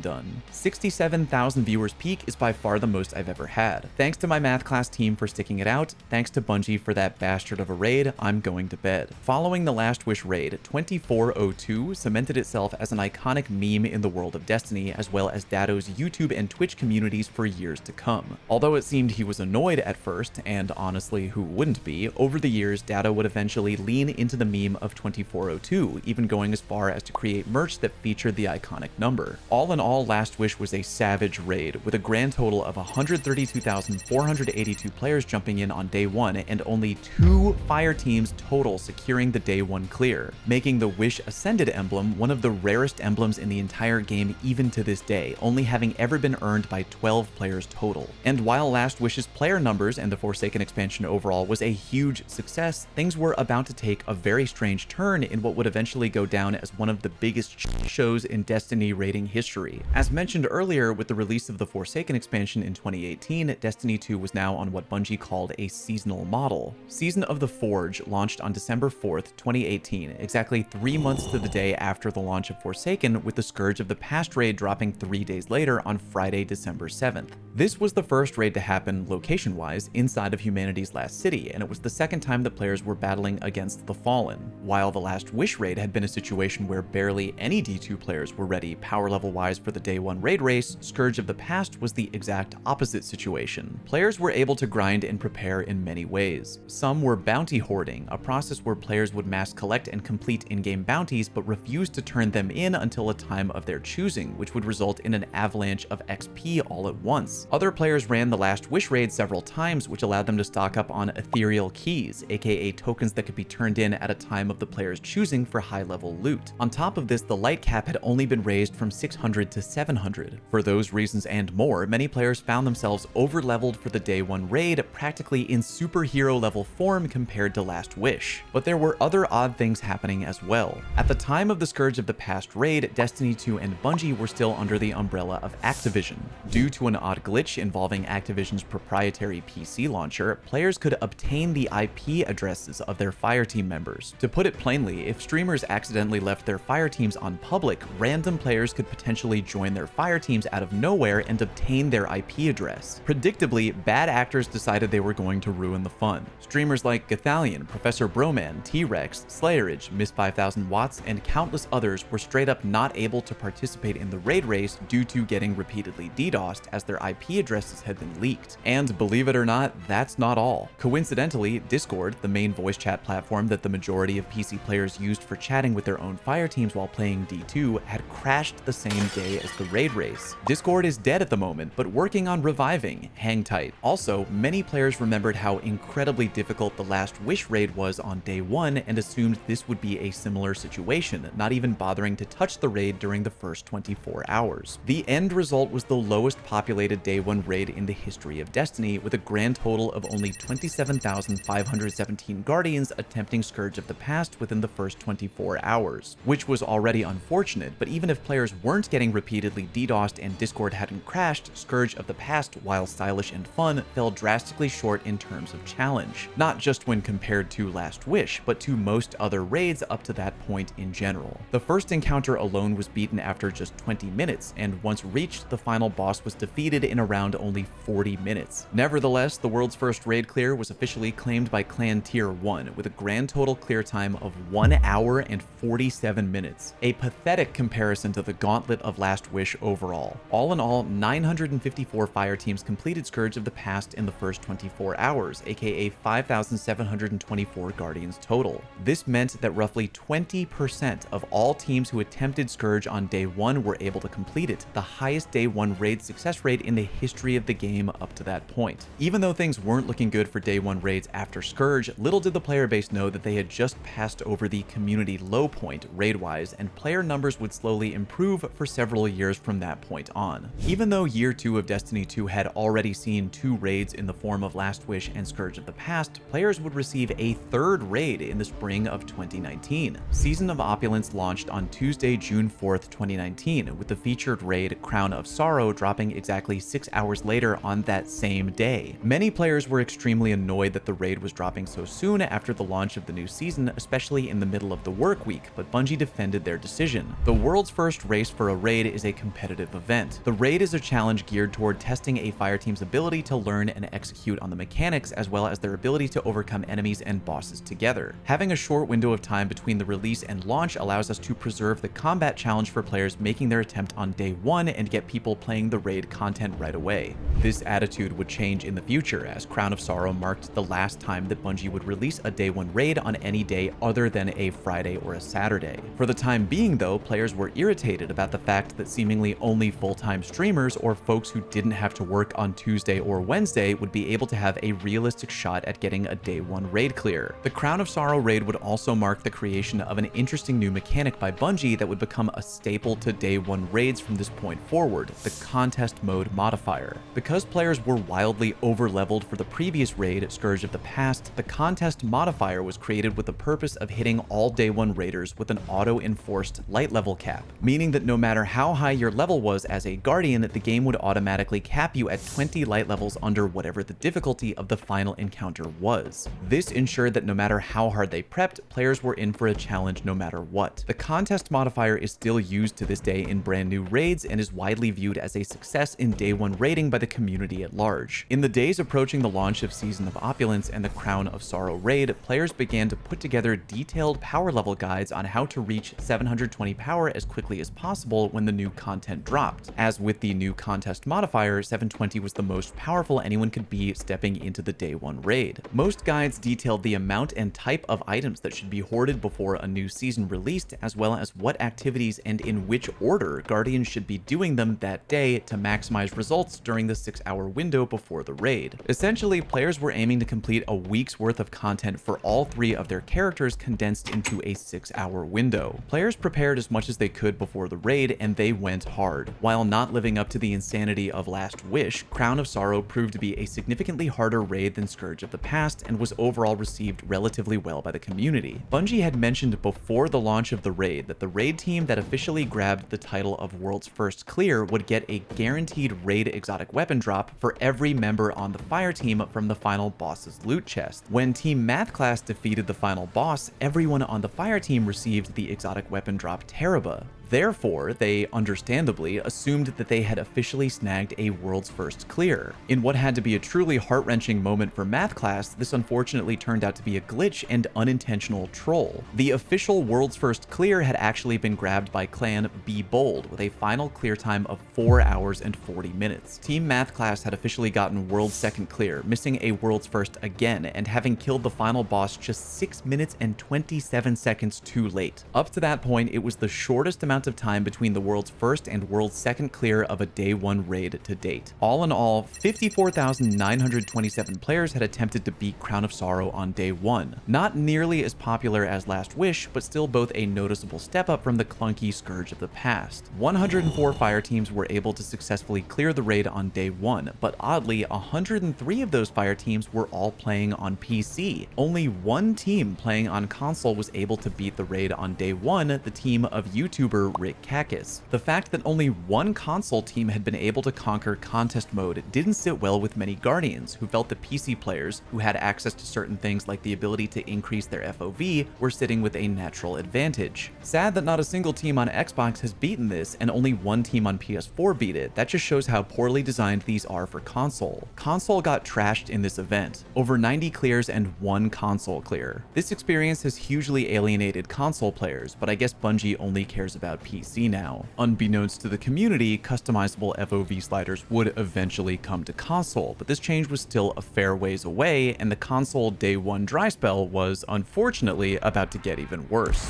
67,000 viewers peak is by far the most I've ever had. Thanks to my Math Class team for sticking it out. Thanks to Bungie for that bastard of a raid. I'm going to bed. Following the Last Wish raid, 24:02 cemented itself as an iconic meme in the world of Destiny, as well as Datto's YouTube and Twitch communities for years to come. Although it seemed he was annoyed at first, and honestly, who wouldn't be, over the years, Datto would eventually lean into the meme of 24:02, even going as far as to create merch that featured the iconic number. All in all, Last Wish was a savage raid, with a grand total of 132,482 players jumping in on Day 1, and only 2 fire teams total securing the Day 1 clear, making the Wish Ascended emblem one of the rarest emblems in the entire game even to this day, only having ever been earned by 12 players total. And while Last Wish's player numbers and the Forsaken expansion overall was a huge success, things were about to take a very strange turn in what would eventually go down as one of the biggest shows in Destiny raiding history. As mentioned earlier, with the release of the Forsaken expansion in 2018, Destiny 2 was now on what Bungie called a seasonal model. Season of the Forge launched on December 4th, 2018, exactly 3 months to the day after the launch of Forsaken, with the Scourge of the Past raid dropping 3 days later on Friday, December 7th. This was the first raid to happen, location-wise, inside of humanity's last city, and it was the second time that players were battling against the Fallen. While the Last Wish raid had been a situation where barely any D2 players were ready power level-wise for the Day 1 raid race, Scourge of the Past was the exact opposite situation. Players were able to grind and prepare in many ways. Some were bounty hoarding, a process where players would mass collect and complete in-game bounties but refuse to turn them in until a time of their choosing, which would result in an avalanche of XP all at once. Other players ran the Last Wish raid several times, which allowed them to stock up on ethereal keys, aka tokens that could be turned in at a time of the player's choosing for high-level loot. On top of this, the light cap had only been raised from 600 to 700. For those reasons and more, many players found themselves over-leveled for the day 1 raid, practically in superhero level form compared to Last Wish. But there were other odd things happening as well. At the time of the Scourge of the Past raid, Destiny 2 and Bungie were still under the umbrella of Activision. Due to an odd glitch involving Activision's proprietary PC launcher, players could obtain the IP addresses of their Fireteam members. To put it plainly, if streamers accidentally left their Fireteams on public, random players could potentially join their Fireteams out of nowhere and obtain their IP address. Predictably, bad actors decided they were going to ruin the fun. Streamers like Gathalion, Professor Broman, T-Rex, Slayerage, Miss 5000 Watts, and countless others were straight up not able to participate in the raid race due to getting repeatedly DDoSed as their IP addresses had been leaked. And believe it or not, that's not all. Coincidentally, Discord, the main voice chat platform that the majority of PC players used for chatting with their own Fireteams while playing D2, had crashed the same day as the raid race. Discord is dead at the moment, but working on reviving. Hang tight. Also, many players remembered how incredibly difficult the Last Wish raid was on day 1 and assumed this would be a similar situation, not even bothering to touch the raid during the first 24 hours. The end result was the lowest populated day 1 raid in the history of Destiny, with a grand total of only 27,517 Guardians attempting Scourge of the Past within the first 24 hours, which was already unfortunate, but even if players weren't getting repeatedly DDoSed and Discord hadn't crashed, Scourge of the Past, while stylish and fun, fell drastically short in terms of challenge. Not just when compared to Last Wish, but to most other raids up to that point in general. The first encounter alone was beaten after just 20 minutes, and once reached, the final boss was defeated in around only 40 minutes. Nevertheless, the world's first raid clear was officially claimed by Clan Tier 1, with a grand total clear time of 1 hour and 47 minutes. A pathetic comparison to the gauntlet of Last Wish overall. All in all, 954 Fireteams completed Scourge of the Past in the first 24 hours, aka 5,724 Guardians total. This meant that roughly 20% of all teams who attempted Scourge on day 1 were able to complete it, the highest day 1 raid success rate in the history of the game up to that point. Even though things weren't looking good for day 1 raids after Scourge, little did the player base know that they had just passed over the community low point raid-wise, and player numbers would slowly improve for several years from that point on. Even though year 2 of Destiny 2 had already seen 2 raids in the form of Last Wish and Scourge of the Past, players would receive a 3rd raid in the spring of 2019. Season of Opulence launched on Tuesday, June 4th, 2019, with the featured raid Crown of Sorrow dropping exactly 6 hours later on that same day. Many players were extremely annoyed that the raid was dropping so soon after the launch of the new season, especially in the middle of the work week, but Bungie defended their decision. The world's first race for a raid is a competitive event. The raid is a challenge geared toward testing a fireteam's ability to learn and execute on the mechanics, as well as their ability to overcome enemies and bosses together. Having a short window of time between the release and launch allows us to preserve the combat challenge for players making their attempt on day 1 and get people playing the raid content right away. This attitude would change in the future, as Crown of Sorrow marked the last time that Bungie would release a day 1 raid on any day other than a Friday or a Saturday. For the time being though, players were irritated about the fact that seemingly only full-time streamers or folks who didn't have to work on Tuesday or Wednesday would be able to have a realistic shot at getting a day 1 raid clear. The Crown of Sorrow raid would also mark the creation of an interesting new mechanic by Bungie that would become a staple to day 1 raids from this point forward, the contest mode modifier. Because players were wildly over-leveled for the previous raid, Scourge of the Past, the contest modifier was created with the purpose of hitting all day 1 raiders with an auto-enforced light level cap, meaning that no matter how high your level was as a Guardian, the game would automatically cap you at 20 light levels under whatever the difficulty of the final encounter was. This ensured that no matter how hard they prepped, players were in for a challenge no matter what. The contest modifier is still used to this day in brand new raids and is widely viewed as a success in day 1 raiding by the community at large. In the days approaching the launch of Season of Opulence and the Crown of Sorrow raid, players began to put together detailed power level guides on how to reach 720 power as quickly as possible when the new content dropped. As with the new contest modifier, 720 was the most powerful anyone could be stepping into the day 1 raid. Most guides detailed the amount and type of items that should be hoarded before a new season released, as well as what activities and in which order Guardians should be doing them that day to maximize results during the 6-hour window before the raid. Essentially, players were aiming to complete a week's worth of content for all 3 of their characters condensed into a 6-hour window. Players prepared as much as they could before the raid, and they went hard. While not not living up to the insanity of Last Wish, Crown of Sorrow proved to be a significantly harder raid than Scourge of the Past and was overall received relatively well by the community. Bungie had mentioned before the launch of the raid that the raid team that officially grabbed the title of World's First Clear would get a guaranteed raid exotic weapon drop for every member on the fire team from the final boss's loot chest. When Team Math Class defeated the final boss, everyone on the fire team received the exotic weapon drop Teraba. Therefore, they understandably assumed that they had officially snagged a World's First Clear. In what had to be a truly heart-wrenching moment for Math Class, this unfortunately turned out to be a glitch and unintentional troll. The official World's First Clear had actually been grabbed by Clan Be Bold with a final clear time of 4 hours and 40 minutes. Team Math Class had officially gotten World's Second Clear, missing a World's First again, and having killed the final boss just 6 minutes and 27 seconds too late. Up to that point, it was the shortest amount of time between the World's First and World's Second Clear of a Day 1 raid to date. All in all, 54,927 players had attempted to beat Crown of Sorrow on Day 1. Not nearly as popular as Last Wish, but still both a noticeable step up from the clunky Scourge of the past. 104 fire teams were able to successfully clear the raid on Day 1, but oddly, 103 of those fire teams were all playing on PC. Only one team playing on console was able to beat the raid on Day 1, the team of YouTuber Rick Kakis. The fact that only one console team had been able to conquer contest mode didn't sit well with many Guardians, who felt the PC players, who had access to certain things like the ability to increase their FOV, were sitting with a natural advantage. Sad that not a single team on Xbox has beaten this, and only one team on PS4 beat it. That just shows how poorly designed these are for console. Console got trashed in this event. Over 90 clears and one console clear. This experience has hugely alienated console players, but I guess Bungie only cares about PC now. Unbeknownst to the community, customizable FOV sliders would eventually come to console, but this change was still a fair ways away, and the console Day 1 dry spell was, unfortunately, about to get even worse.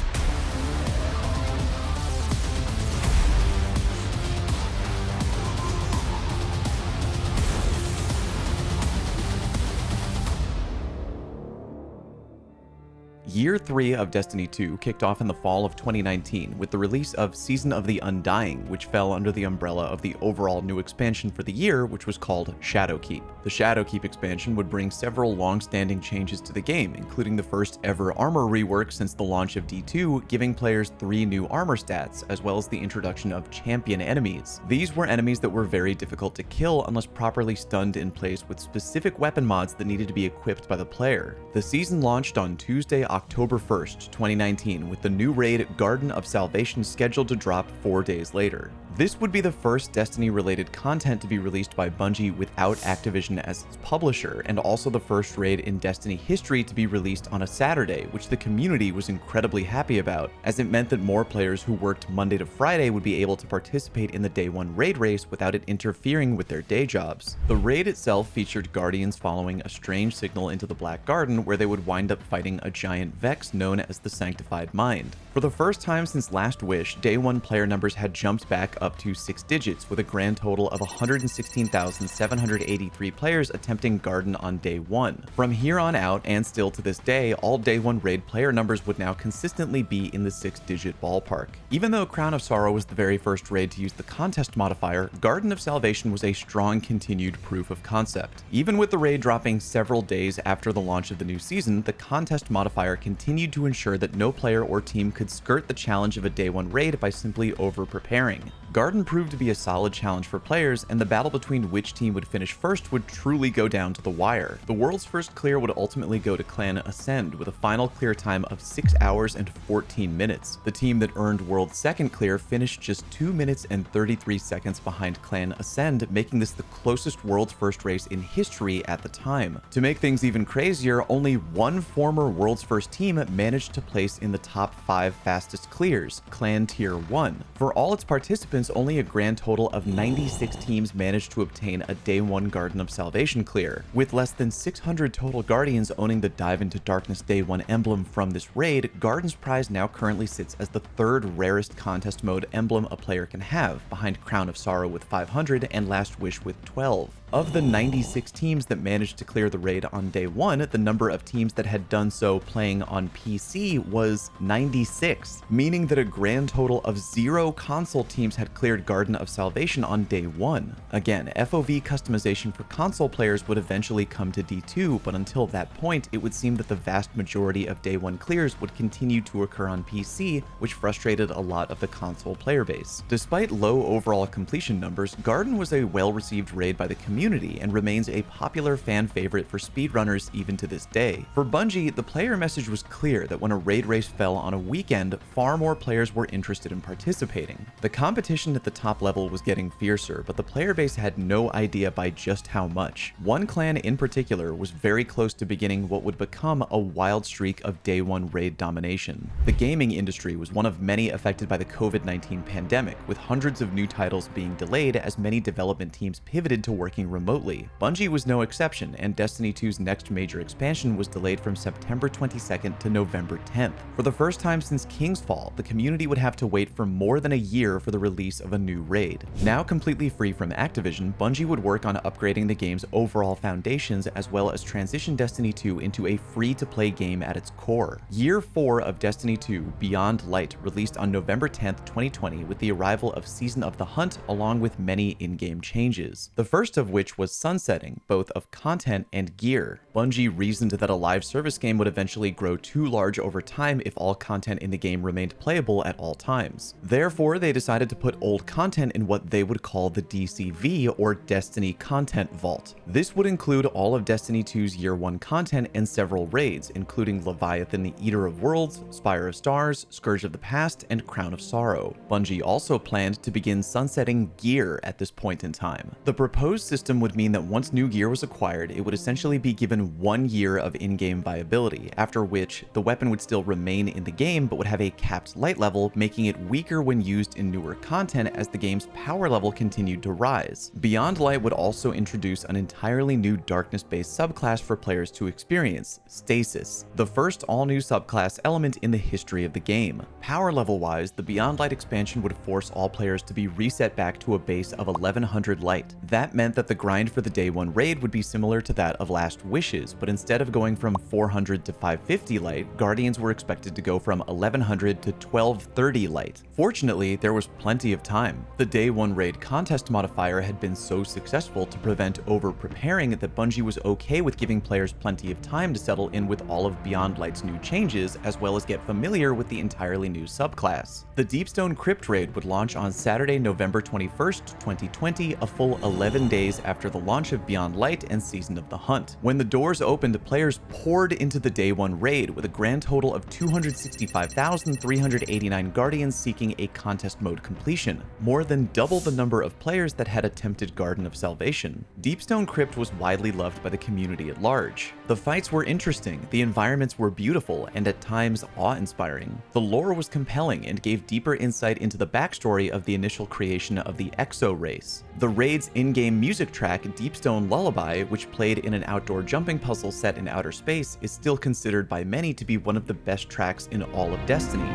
Year 3 of Destiny 2 kicked off in the fall of 2019 with the release of Season of the Undying, which fell under the umbrella of the overall new expansion for the year, which was called Shadowkeep. The Shadowkeep expansion would bring several long-standing changes to the game, including the first ever armor rework since the launch of D2, giving players 3 new armor stats, as well as the introduction of champion enemies. These were enemies that were very difficult to kill unless properly stunned in place with specific weapon mods that needed to be equipped by the player. The season launched on Tuesday, October 1st, 2019, with the new raid Garden of Salvation scheduled to drop 4 days later. This would be the first Destiny-related content to be released by Bungie without Activision as its publisher, and also the first raid in Destiny history to be released on a Saturday, which the community was incredibly happy about, as it meant that more players who worked Monday to Friday would be able to participate in the Day 1 raid race without it interfering with their day jobs. The raid itself featured Guardians following a strange signal into the Black Garden, where they would wind up fighting a giant Vex known as the Sanctified Mind. For the first time since Last Wish, Day 1 player numbers had jumped back up to 6 digits, with a grand total of 116,783 players attempting Garden on Day 1. From here on out, and still to this day, all Day 1 raid player numbers would now consistently be in the 6-digit ballpark. Even though Crown of Sorrow was the very first raid to use the contest modifier, Garden of Salvation was a strong continued proof of concept. Even with the raid dropping several days after the launch of the new season, the contest modifier continued to ensure that no player or team could skirt the challenge of a Day 1 raid by simply over-preparing. Garden proved to be a solid challenge for players, and the battle between which team would finish first would truly go down to the wire. The world's first clear would ultimately go to Clan Ascend, with a final clear time of 6 hours and 14 minutes. The team that earned world's second clear finished just 2 minutes and 33 seconds behind Clan Ascend, making this the closest world's first race in history at the time. To make things even crazier, only one former world's first team managed to place in the top 5 fastest clears, Clan Tier 1. For all its participants, only a grand total of 96 teams managed to obtain a Day 1 Garden of Salvation clear. With less than 600 total Guardians owning the Dive into Darkness Day 1 emblem from this raid, Garden's prize now currently sits as the 3rd rarest contest mode emblem a player can have, behind Crown of Sorrow with 500 and Last Wish with 12. Of the 96 teams that managed to clear the raid on day 1, the number of teams that had done so playing on PC was 96, meaning that a grand total of 0 console teams had cleared Garden of Salvation on day 1. Again, FOV customization for console players would eventually come to D2, but until that point, it would seem that the vast majority of day 1 clears would continue to occur on PC, which frustrated a lot of the console player base. Despite low overall completion numbers, Garden was a well-received raid by the community and remains a popular fan favorite for speedrunners even to this day. For Bungie, the player message was clear that when a raid race fell on a weekend, far more players were interested in participating. The competition at the top level was getting fiercer, but the player base had no idea by just how much. One clan in particular was very close to beginning what would become a wild streak of day 1 raid domination. The gaming industry was one of many affected by the COVID-19 pandemic, with hundreds of new titles being delayed as many development teams pivoted to working remotely. Bungie was no exception, and Destiny 2's next major expansion was delayed from September 22nd to November 10th. For the first time since King's Fall, the community would have to wait for more than a year for the release of a new raid. Now completely free from Activision, Bungie would work on upgrading the game's overall foundations as well as transition Destiny 2 into a free-to-play game at its core. Year 4 of Destiny 2 Beyond Light released on November 10th, 2020 with the arrival of Season of the Hunt along with many in-game changes. The first of which was sunsetting, both of content and gear. Bungie reasoned that a live service game would eventually grow too large over time if all content in the game remained playable at all times. Therefore, they decided to put old content in what they would call the DCV, or Destiny Content Vault. This would include all of Destiny 2's Year 1 content and several raids, including Leviathan, Eater of Worlds, Spire of Stars, Scourge of the Past, and Crown of Sorrow. Bungie also planned to begin sunsetting gear at this point in time. The proposed system would mean that once new gear was acquired, it would essentially be given 1 year of in-game viability, after which the weapon would still remain in the game but would have a capped light level, making it weaker when used in newer content as the game's power level continued to rise. Beyond Light would also introduce an entirely new darkness-based subclass for players to experience, Stasis, the first all-new subclass element in the history of the game. Power level-wise, the Beyond Light expansion would force all players to be reset back to a base of 1100 light. That meant that the grind for the day 1 raid would be similar to that of Last Wishes, but instead of going from 400 to 550 light, Guardians were expected to go from 1100 to 1230 light. Fortunately, there was plenty of time. The day 1 raid contest modifier had been so successful to prevent over-preparing that Bungie was okay with giving players plenty of time to settle in with all of Beyond Light's new changes, as well as get familiar with the entirely new subclass. The Deepstone Crypt raid would launch on Saturday, November 21st, 2020, a full 11 days after the launch of Beyond Light and Season of the Hunt. When the doors opened, players poured into the day 1 raid with a grand total of 265,389 Guardians seeking a contest mode completion, more than double the number of players that had attempted Garden of Salvation. Deepstone Crypt was widely loved by the community at large. The fights were interesting, the environments were beautiful, and at times awe-inspiring. The lore was compelling and gave deeper insight into the backstory of the initial creation of the Exo race. The raid's in-game music track, Deepstone Lullaby, which played in an outdoor jumping puzzle set in outer space, is still considered by many to be one of the best tracks in all of Destiny.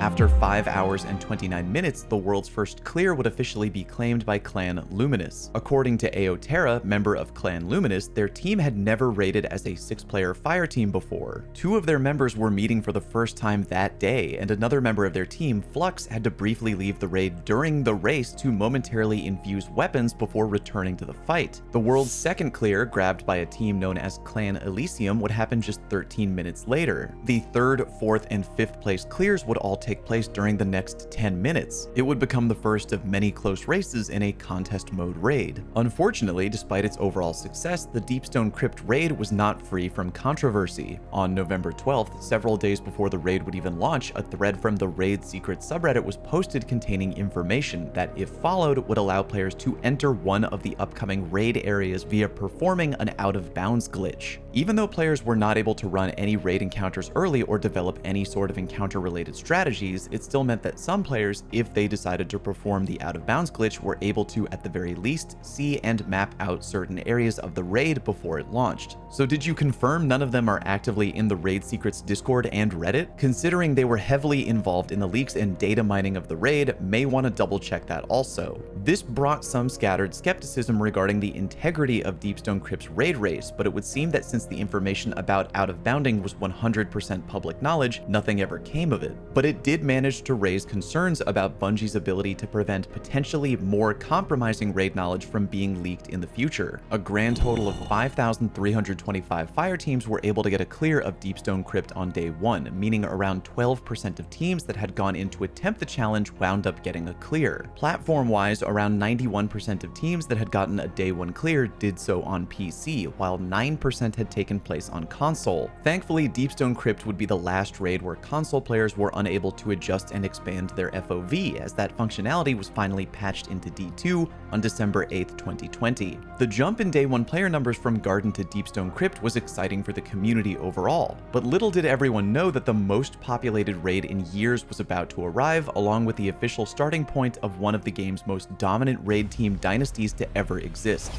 After 5 hours and 29 minutes, the world's first clear would officially be claimed by Clan Luminous. According to Aoterra, member of Clan Luminous, their team had never raided as a 6-player fire team before. 2 of their members were meeting for the first time that day, and another member of their team, Flux, had to briefly leave the raid during the race to momentarily infuse weapons before returning to the fight. The world's second clear, grabbed by a team known as Clan Elysium, would happen just 13 minutes later. The 3rd, 4th, and 5th place clears would all take place during the next 10 minutes. It would become the first of many close races in a contest mode raid. Unfortunately, despite its overall success, the Deepstone Crypt raid was not free from controversy. On November 12th, several days before the raid would even launch, a thread from the raid secret subreddit was posted containing information that, if followed, would allow players to enter one of the upcoming raid areas via performing an out-of-bounds glitch. Even though players were not able to run any raid encounters early or develop any sort of encounter-related strategy, strategies, it still meant that some players, if they decided to perform the out of bounds glitch, were able to at the very least see and map out certain areas of the raid before it launched. So did you confirm none of them are actively in the Raid Secrets Discord and Reddit? Considering they were heavily involved in the leaks and data mining of the raid, may want to double check that also. This brought some scattered skepticism regarding the integrity of Deepstone Crypt's raid race, but it would seem that since the information about out of bounding was 100% public knowledge, nothing ever came of it. But it did manage to raise concerns about Bungie's ability to prevent potentially more compromising raid knowledge from being leaked in the future. A grand total of 5,325 fire teams were able to get a clear of Deepstone Crypt on day one, meaning around 12% of teams that had gone in to attempt the challenge wound up getting a clear. Platform-wise, around 91% of teams that had gotten a day one clear did so on PC, while 9% had taken place on console. Thankfully, Deepstone Crypt would be the last raid where console players were unable to adjust and expand their FOV, as that functionality was finally patched into D2 on December 8th, 2020. The jump in day one player numbers from Garden to Deepstone Crypt was exciting for the community overall, but little did everyone know that the most populated raid in years was about to arrive, along with the official starting point of one of the game's most dominant raid team dynasties to ever exist.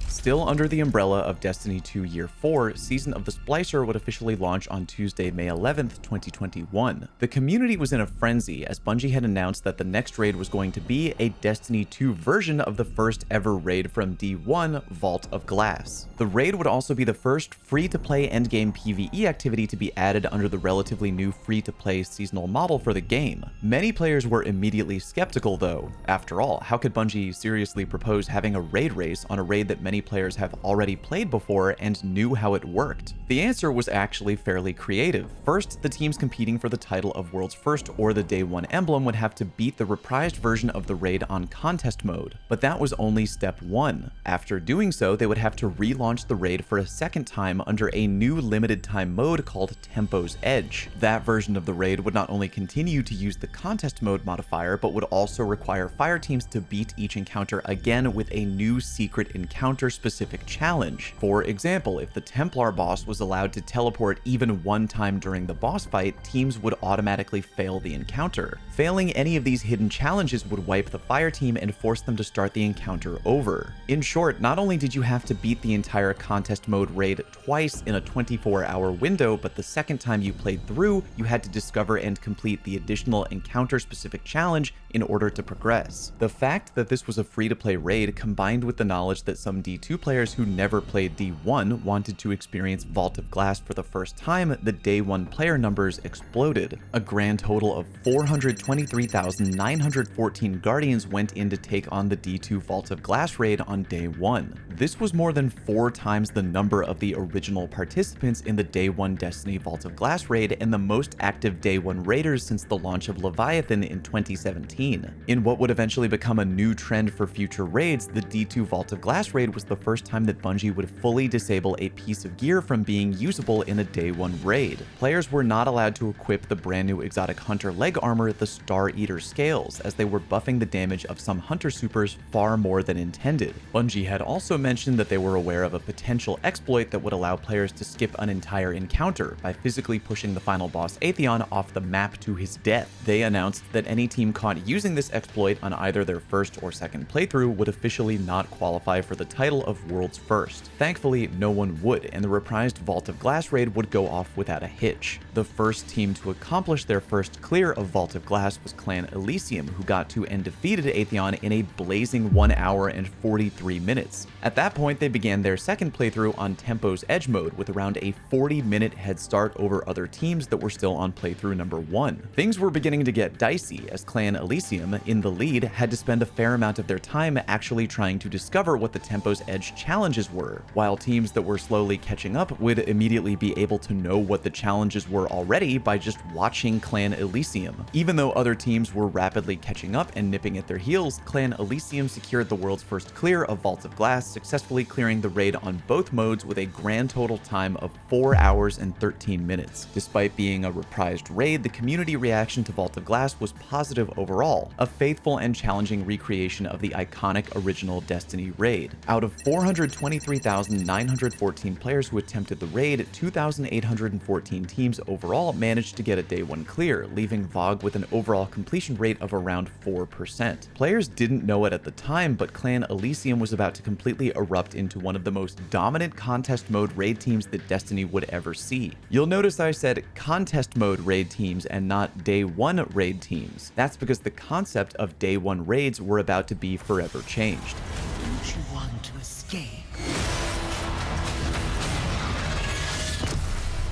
Still under the umbrella of Destiny 2 Year 4, Season of the Splicer would officially launch on Tuesday, May 11th, 2021. The community was in a frenzy as Bungie had announced that the next raid was going to be a Destiny 2 version of the first ever raid from D1, Vault of Glass. The raid would also be the first free-to-play endgame PvE activity to be added under the relatively new free-to-play seasonal model for the game. Many players were immediately skeptical though. After all, how could Bungie seriously propose having a raid race on a raid that many players have already played before and knew how it worked? The answer was actually fairly creative. First, the teams competing for the title of World's First or the Day 1 emblem would have to beat the reprised version of the raid on contest mode, but that was only step one. After doing so, they would have to relaunch the raid for a second time under a new limited time mode called Tempo's Edge. That version of the raid would not only continue to use the contest mode modifier, but would also require fire teams to beat each encounter again with a new secret encounter specific challenge. For example, if the Templar boss was allowed to teleport even one time during the boss fight, teams would automatically fail the encounter. Failing any of these hidden challenges would wipe the fire team and force them to start the encounter over. In short, not only did you have to beat the entire contest mode raid twice in a 24-hour window, but the second time you played through, you had to discover and complete the additional encounter-specific challenge in order to progress. The fact that this was a free-to-play raid, combined with the knowledge that some D2 players who never played D1 wanted to experience Vault of Glass for the first time, the Day 1 player numbers exploded. A grand total of 423,914 Guardians went in to take on the D2 Vault of Glass raid on Day 1. This was more than 4 times the number of the original participants in the Day 1 Destiny Vault of Glass raid and the most active Day 1 raiders since the launch of Leviathan in 2017. In what would eventually become a new trend for future raids, the D2 Vault of Glass raid was the first time that Bungie would fully disable a piece of gear from being usable in a Day 1 raid. Players were not allowed to equip the brand new exotic hunter leg armor, the Star Eater Scales, as they were buffing the damage of some hunter supers far more than intended. Bungie had also mentioned that they were aware of a potential exploit that would allow players to skip an entire encounter by physically pushing the final boss Atheon off the map to his death. They announced that any team caught using this exploit on either their first or second playthrough would officially not qualify for the title of World's First. Thankfully, no one would, and the reprised Vault of Glass raid would go off without a hitch. The first team to accomplish their first clear of Vault of Glass was Clan Elysium, who got to and defeated Atheon in a blazing 1 hour and 43 minutes. At that point, they began their second playthrough on Tempo's Edge mode with around a 40-minute head start over other teams that were still on playthrough number 1. Things were beginning to get dicey as Clan Elysium, in the lead, had to spend a fair amount of their time actually trying to discover what the Tempo's edge challenges were, while teams that were slowly catching up would immediately be able to know what the challenges were already by just watching Clan Elysium. Even though other teams were rapidly catching up and nipping at their heels, Clan Elysium secured the world's first clear of Vault of Glass, successfully clearing the raid on both modes with a grand total time of 4 hours and 13 minutes. Despite being a reprised raid, the community reaction to Vault of Glass was positive overall, a faithful and challenging recreation of the iconic original Destiny raid. Out of 423,914 players who attempted the raid, 2,814 teams overall managed to get a day 1 clear, leaving VoG with an overall completion rate of around 4%. Players didn't know it at the time, but Clan Elysium was about to completely erupt into one of the most dominant contest mode raid teams that Destiny would ever see. You'll notice I said contest mode raid teams and not day 1 raid teams. That's because the concept of day 1 raids were about to be forever changed. Don't you want to escape?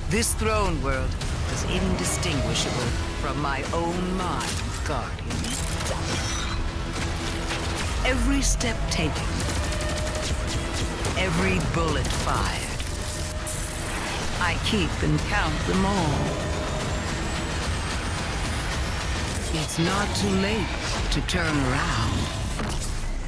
This throne world is indistinguishable from my own mind, Guardian. Every step taken, every bullet fired, I keep and count them all. It's not too late to turn around.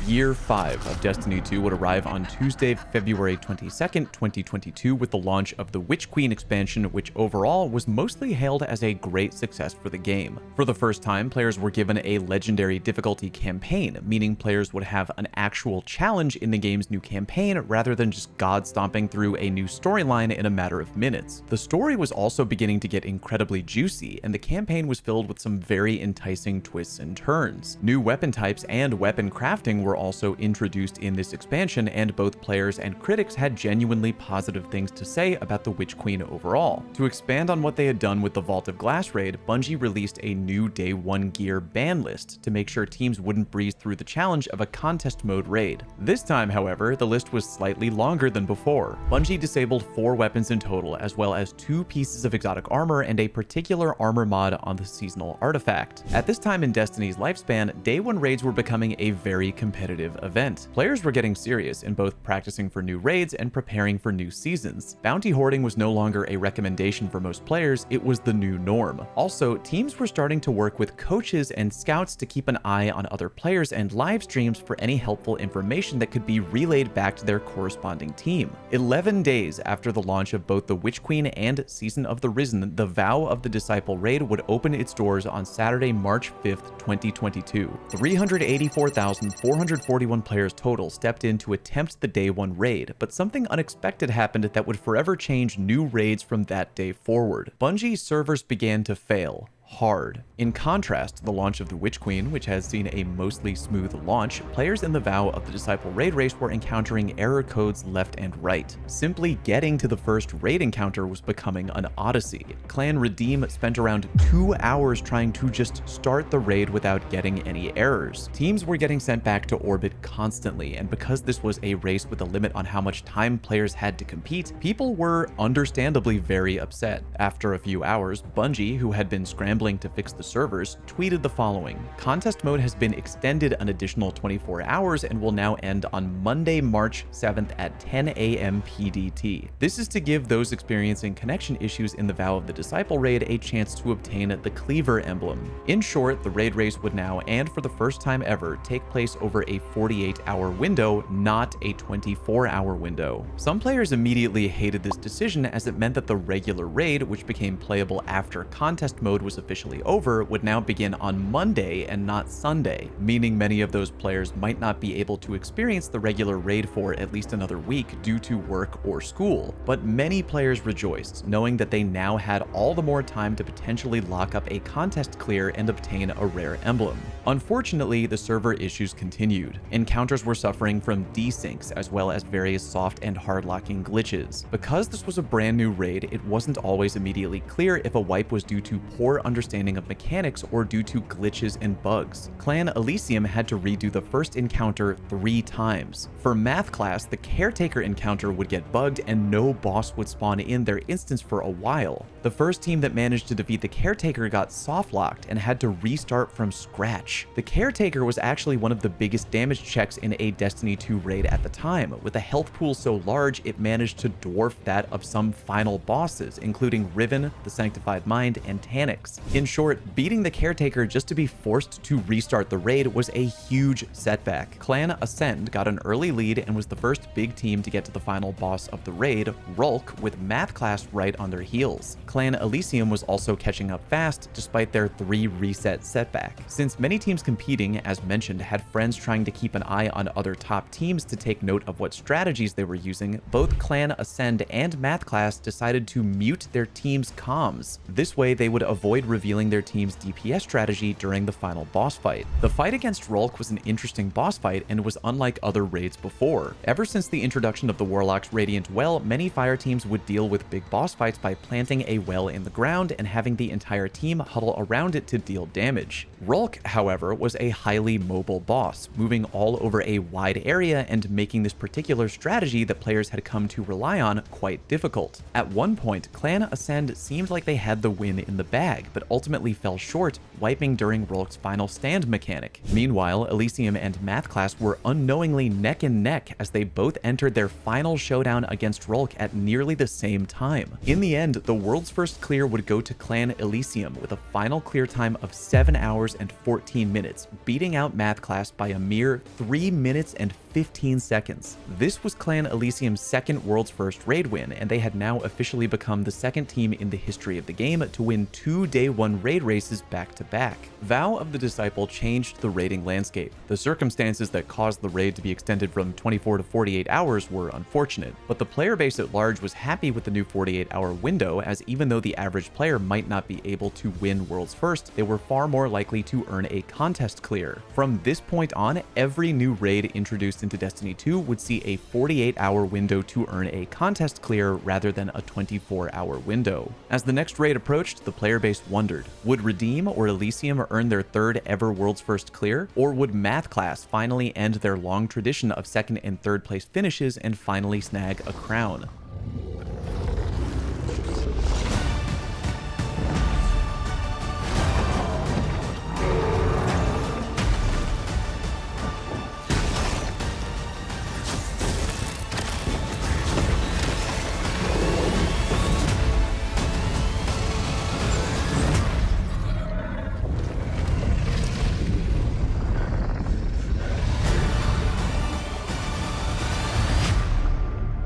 Year 5 of Destiny 2 would arrive on Tuesday, February 22nd, 2022 with the launch of the Witch Queen expansion, which overall was mostly hailed as a great success for the game. For the first time, players were given a legendary difficulty campaign, meaning players would have an actual challenge in the game's new campaign rather than just god-stomping through a new storyline in a matter of minutes. The story was also beginning to get incredibly juicy, and the campaign was filled with some very enticing twists and turns. New weapon types and weapon crafting were also introduced in this expansion, and both players and critics had genuinely positive things to say about the Witch Queen overall. To expand on what they had done with the Vault of Glass raid, Bungie released a new Day 1 gear ban list to make sure teams wouldn't breeze through the challenge of a contest mode raid. This time, however, the list was slightly longer than before. Bungie disabled 4 weapons in total, as well as 2 pieces of exotic armor and a particular armor mod on the seasonal artifact. At this time in Destiny's lifespan, Day 1 raids were becoming a very competitive event. Players were getting serious in both practicing for new raids and preparing for new seasons. Bounty hoarding was no longer a recommendation for most players, it was the new norm. Also, teams were starting to work with coaches and scouts to keep an eye on other players and live streams for any helpful information that could be relayed back to their corresponding team. 11 days after the launch of both the Witch Queen and Season of the Risen, the Vow of the Disciple raid would open its doors on Saturday, March 5th, 2022. 384,441 players total stepped in to attempt the Day 1 raid, but something unexpected happened that would forever change new raids from that day forward. Bungie's servers began to fail hard. In contrast to the launch of the Witch Queen, which has seen a mostly smooth launch, players in the Vow of the Disciple raid race were encountering error codes left and right. Simply getting to the first raid encounter was becoming an odyssey. Clan Redeem spent around 2 hours trying to just start the raid without getting any errors. Teams were getting sent back to orbit constantly, and because this was a race with a limit on how much time players had to compete, people were understandably very upset. After a few hours, Bungie, who had been scrambling to fix the servers, tweeted the following: "Contest mode has been extended an additional 24 hours and will now end on Monday, March 7th at 10 a.m. PDT. This is to give those experiencing connection issues in the Vow of the Disciple raid a chance to obtain the Cleaver emblem." In short, the raid race would now, and for the first time ever, take place over a 48-hour window, not a 24-hour window. Some players immediately hated this decision as it meant that the regular raid, which became playable after contest mode was officially over, would now begin on Monday and not Sunday, meaning many of those players might not be able to experience the regular raid for at least another week due to work or school. But many players rejoiced, knowing that they now had all the more time to potentially lock up a contest clear and obtain a rare emblem. Unfortunately, the server issues continued. Encounters were suffering from desyncs as well as various soft and hard locking glitches. Because this was a brand new raid, it wasn't always immediately clear if a wipe was due to poor understanding of mechanics or due to glitches and bugs. Clan Elysium had to redo the first encounter 3 times. For Math class, the Caretaker encounter would get bugged and no boss would spawn in their instance for a while. The first team that managed to defeat the Caretaker got soft-locked and had to restart from scratch. The Caretaker was actually one of the biggest damage checks in a Destiny 2 raid at the time, with a health pool so large it managed to dwarf that of some final bosses, including Riven, the Sanctified Mind, and Taniks. In short, beating the Caretaker just to be forced to restart the raid was a huge setback. Clan Ascend got an early lead and was the first big team to get to the final boss of the raid, Rulk, with Math class right on their heels. Clan Elysium was also catching up fast despite their 3 reset setback. Since many teams competing, as mentioned, had friends trying to keep an eye on other top teams to take note of what strategies they were using, both Clan Ascend and Math class decided to mute their team's comms. This way they would avoid revealing their team's DPS strategy during the final boss fight. The fight against Rulk was an interesting boss fight and was unlike other raids before. Ever since the introduction of the Warlock's Radiant Well, many fire teams would deal with big boss fights by planting a well in the ground and having the entire team huddle around it to deal damage. Rulk, however, was a highly mobile boss, moving all over a wide area and making this particular strategy that players had come to rely on quite difficult. At one point, Clan Ascend seemed like they had the win in the bag, but ultimately fell short, wiping during Rulk's final stand mechanic. Meanwhile, Elysium and Math class were unknowingly neck and neck as they both entered their final showdown against Rulk at nearly the same time. In the end, the world's first clear would go to Clan Elysium with a final clear time of 7 hours and 14 minutes, beating out Math class by a mere 3 minutes and 15 seconds. This was Clan Elysium's second world's first raid win, and they had now officially become the second team in the history of the game to win 2 day 1 raid races back to back. Vow of the Disciple changed the raiding landscape. The circumstances that caused the raid to be extended from 24 to 48 hours were unfortunate, but the player base at large was happy with the new 48-hour window, as even though the average player might not be able to win World's First, they were far more likely to earn a contest clear. From this point on, every new raid introduced into Destiny 2 would see a 48-hour window to earn a contest clear rather than a 24-hour window. As the next raid approached, the player base wondered, would Redeem or Elysium earn their 3rd ever World's First clear, or would Math class finally end their long tradition of 2nd and 3rd place finishes and finally snag a crown?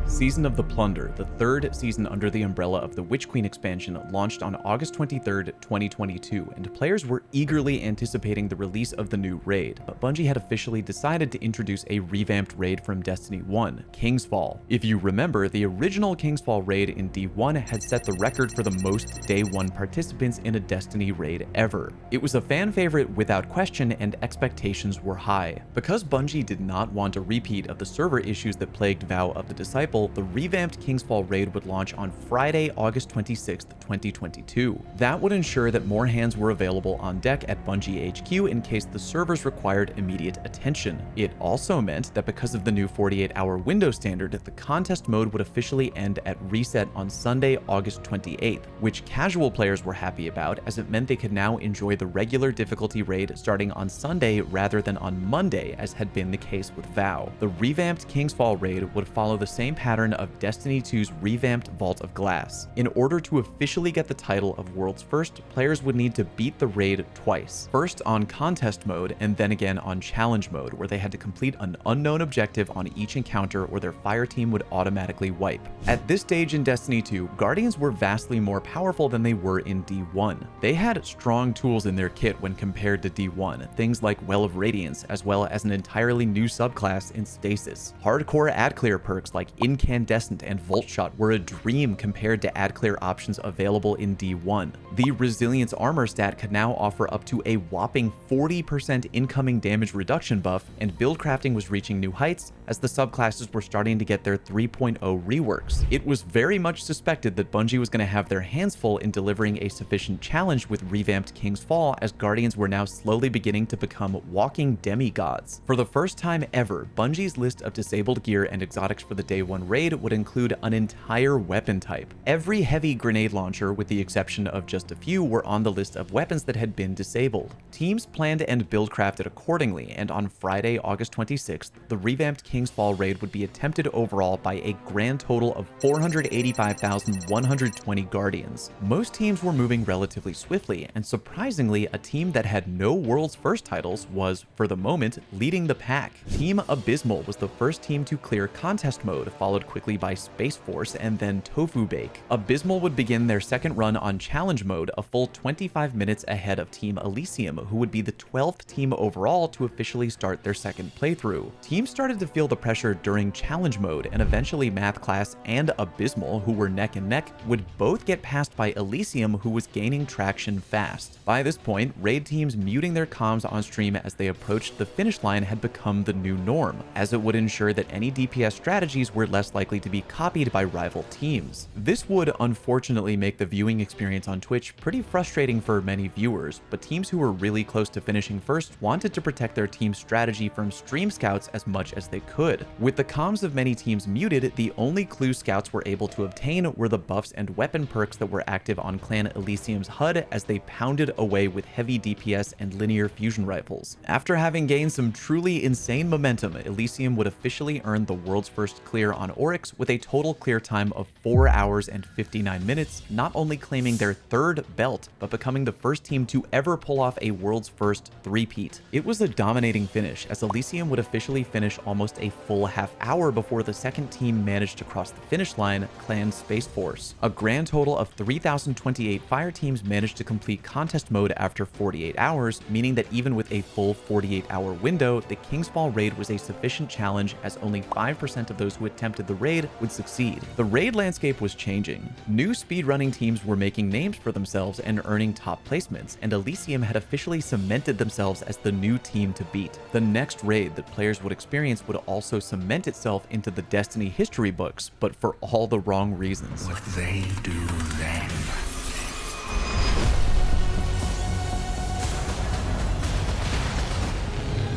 Season of the Plunder, the 3rd season under the umbrella of the Witch Queen expansion, launched on August 23rd, 2022, and players were eagerly anticipating the release of the new raid, but Bungie had officially decided to introduce a revamped raid from Destiny 1, Kingsfall. If you remember, the original Kingsfall raid in D1 had set the record for the most Day 1 participants in a Destiny raid ever. It was a fan favorite without question, and expectations were high. Because Bungie did not want a repeat of the server issues that plagued Vow of the Disciple, the revamped Kingsfall raid would launch on Friday, August 26th, 2022. That would ensure that more hands were available on deck at Bungie HQ in case the servers required immediate attention. It also meant that because of the new 48-hour window standard, the contest mode would officially end at reset on Sunday, August 28th, which casual players were happy about, as it meant they could now enjoy the regular difficulty raid starting on Sunday rather than on Monday, as had been the case with Vow. The revamped Kingsfall raid would follow the same pattern of Destiny 2's revamped Vault of Glass. In order to officially get the title of World's First, players would need to beat the raid twice. First on contest mode, and then again on challenge mode, where they had to complete an unknown objective on each encounter or their fire team would automatically wipe. At this stage in Destiny 2, Guardians were vastly more powerful than they were in D1. They had strong tools in their kit when compared to D1, things like Well of Radiance, as well as an entirely new subclass in Stasis. Hardcore ad clear perks like In Incandescent and Volt Shot were a dream compared to ad clear options available in D1. The Resilience Armor stat could now offer up to a whopping 40% incoming damage reduction buff, and build crafting was reaching new heights as the subclasses were starting to get their 3.0 reworks. It was very much suspected that Bungie was going to have their hands full in delivering a sufficient challenge with revamped King's Fall, as Guardians were now slowly beginning to become walking demigods. For the first time ever, Bungie's list of disabled gear and exotics for the Day 1 raid would include an entire weapon type. Every heavy grenade launcher, with the exception of just a few, were on the list of weapons that had been disabled. Teams planned and build crafted accordingly, and on Friday, August 26th, the revamped King's Fall raid would be attempted overall by a grand total of 485,120 Guardians. Most teams were moving relatively swiftly, and surprisingly, a team that had no World's First titles was, for the moment, leading the pack. Team Abysmal was the first team to clear contest mode, followed quickly by Space Force and then Tofu Bake. Abysmal would begin their second run on challenge mode a full 25 minutes ahead of Team Elysium, who would be the 12th team overall to officially start their second playthrough. Teams started to feel the pressure during challenge mode, and eventually Math Class and Abysmal, who were neck and neck, would both get passed by Elysium, who was gaining traction fast. By this point, raid teams muting their comms on stream as they approached the finish line had become the new norm, as it would ensure that any DPS strategies were less likely to be copied by rival teams. This would unfortunately make the viewing experience on Twitch pretty frustrating for many viewers, but teams who were really close to finishing first wanted to protect their team's strategy from stream scouts as much as they could. With the comms of many teams muted, the only clue scouts were able to obtain were the buffs and weapon perks that were active on Clan Elysium's HUD as they pounded away with heavy DPS and linear fusion rifles. After having gained some truly insane momentum, Elysium would officially earn the world's first clear on Oryx with a total clear time of 4 hours and 59 minutes, not only claiming their third belt, but becoming the first team to ever pull off a world's first three-peat. It was a dominating finish, as Elysium would officially finish almost a full half hour before the second team managed to cross the finish line, Clan Space Force. A grand total of 3,028 fire teams managed to complete contest mode after 48 hours, meaning that even with a full 48-hour window, the King's Fall raid was a sufficient challenge, as only 5% of those who attempted the raid would succeed. The raid landscape was changing. New speedrunning teams were making names for themselves and earning top placements, and Elysium had officially cemented themselves as the new team to beat. The next raid that players would experience would also cement itself into the Destiny history books, but for all the wrong reasons. What they do then.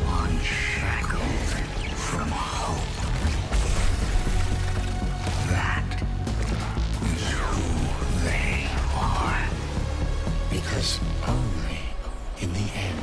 Unshackled from hope. That is who they are. Because only in the end.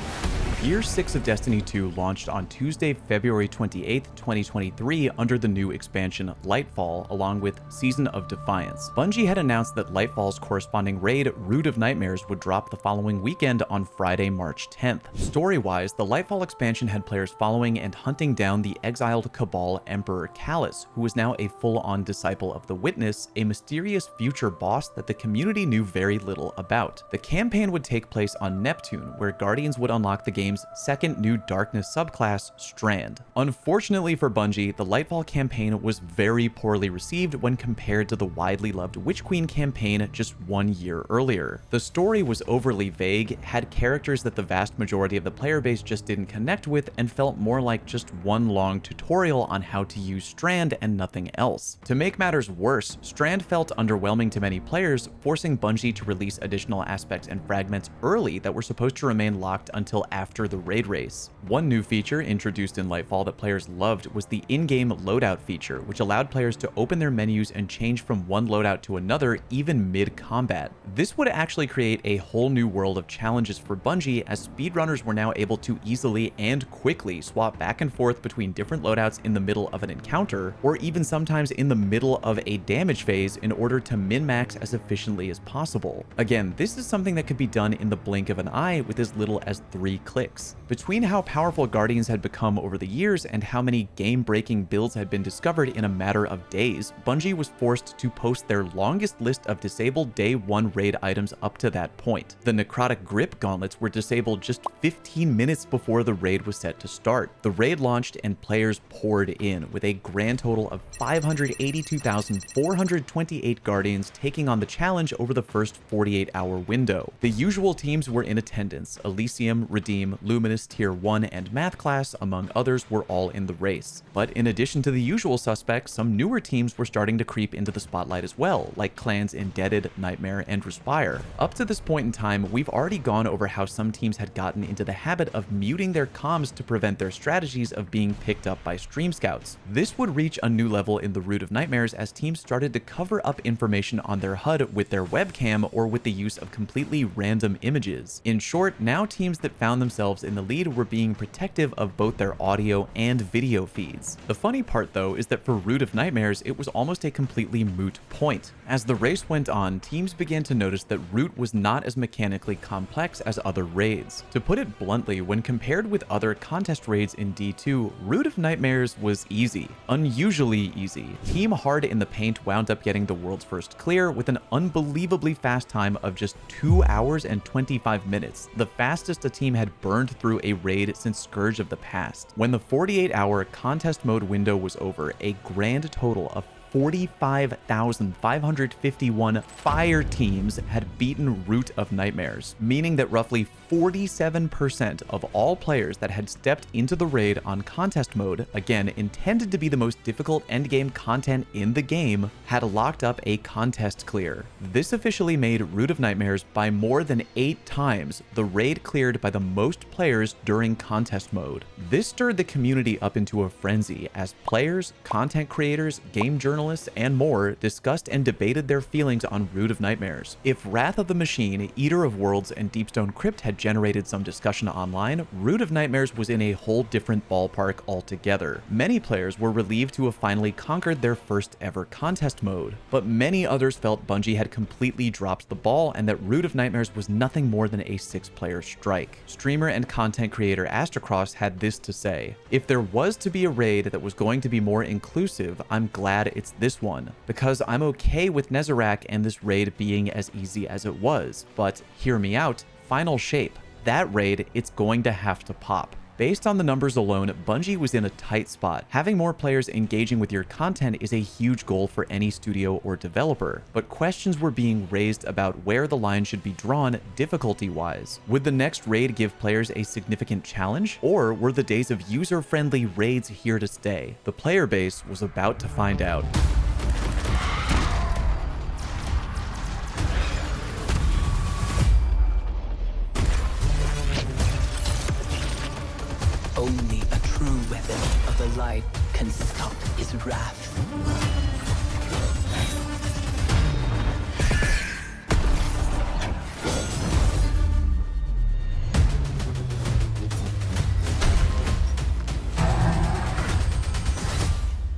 Year 6 of Destiny 2 launched on Tuesday, February 28, 2023 under the new expansion Lightfall, along with Season of Defiance. Bungie had announced that Lightfall's corresponding raid, Root of Nightmares, would drop the following weekend on Friday, March 10th. Story-wise, the Lightfall expansion had players following and hunting down the exiled Cabal Emperor Callus, who was now a full-on disciple of the Witness, a mysterious future boss that the community knew very little about. The campaign would take place on Neptune, where Guardians would unlock the game's second new darkness subclass, Strand. Unfortunately for Bungie, the Lightfall campaign was very poorly received when compared to the widely loved Witch Queen campaign just 1 year earlier. The story was overly vague, had characters that the vast majority of the player base just didn't connect with, and felt more like just one long tutorial on how to use Strand and nothing else. To make matters worse, Strand felt underwhelming to many players, forcing Bungie to release additional aspects and fragments early that were supposed to remain locked until after the raid race. One new feature introduced in Lightfall that players loved was the in-game loadout feature, which allowed players to open their menus and change from one loadout to another even mid-combat. This would actually create a whole new world of challenges for Bungie, as speedrunners were now able to easily and quickly swap back and forth between different loadouts in the middle of an encounter, or even sometimes in the middle of a damage phase, in order to min-max as efficiently as possible. Again, this is something that could be done in the blink of an eye with as little as 3 clicks. 6. Between how powerful Guardians had become over the years and how many game-breaking builds had been discovered in a matter of days, Bungie was forced to post their longest list of disabled Day 1 raid items up to that point. The Necrotic Grip gauntlets were disabled just 15 minutes before the raid was set to start. The raid launched and players poured in, with a grand total of 582,428 Guardians taking on the challenge over the first 48-hour window. The usual teams were in attendance. Elysium, Redeem, Luminous, Tier 1, and Math Class, among others, were all in the race. But in addition to the usual suspects, some newer teams were starting to creep into the spotlight as well, like clans Indebted, Nightmare, and Spire. Up to this point in time, we've already gone over how some teams had gotten into the habit of muting their comms to prevent their strategies of being picked up by stream scouts. This would reach a new level in the Root of Nightmares as teams started to cover up information on their HUD with their webcam or with the use of completely random images. In short, now teams that found themselves in the lead were being protective of both their audio and video feeds. The funny part though is that for Root of Nightmares, it was almost a completely moot point. As the race went on, teams began to notice that Root was not as mechanically complex as other raids. To put it bluntly, when compared with other contest raids in D2, Root of Nightmares was easy. Unusually easy. Team Hard in the Paint wound up getting the world's first clear with an unbelievably fast time of just 2 hours and 25 minutes, the fastest a team had burned through a raid since Scourge of the past. When the 48-hour contest mode window was over, a grand total of 45,551 fire teams had beaten Root of Nightmares, meaning that roughly 47% of all players that had stepped into the raid on contest mode, again intended to be the most difficult endgame content in the game, had locked up a contest clear. This officially made Root of Nightmares by more than 8 times the raid cleared by the most players during contest mode. This stirred the community up into a frenzy as players, content creators, game journalists, and more discussed and debated their feelings on Root of Nightmares. If Wrath of the Machine, Eater of Worlds, and Deepstone Crypt had generated some discussion online, Root of Nightmares was in a whole different ballpark altogether. Many players were relieved to have finally conquered their first ever contest mode, but many others felt Bungie had completely dropped the ball and that Root of Nightmares was nothing more than a 6-player strike. Streamer and content creator Astrocross had this to say: "If there was to be a raid that was going to be more inclusive, I'm glad it's this one, because I'm okay with Nezarec and this raid being as easy as it was, but hear me out, final shape. That raid, it's going to have to pop." Based on the numbers alone, Bungie was in a tight spot. Having more players engaging with your content is a huge goal for any studio or developer, but questions were being raised about where the line should be drawn difficulty-wise. Would the next raid give players a significant challenge, or were the days of user-friendly raids here to stay? The player base was about to find out. Only a true weapon of the light can stop his wrath.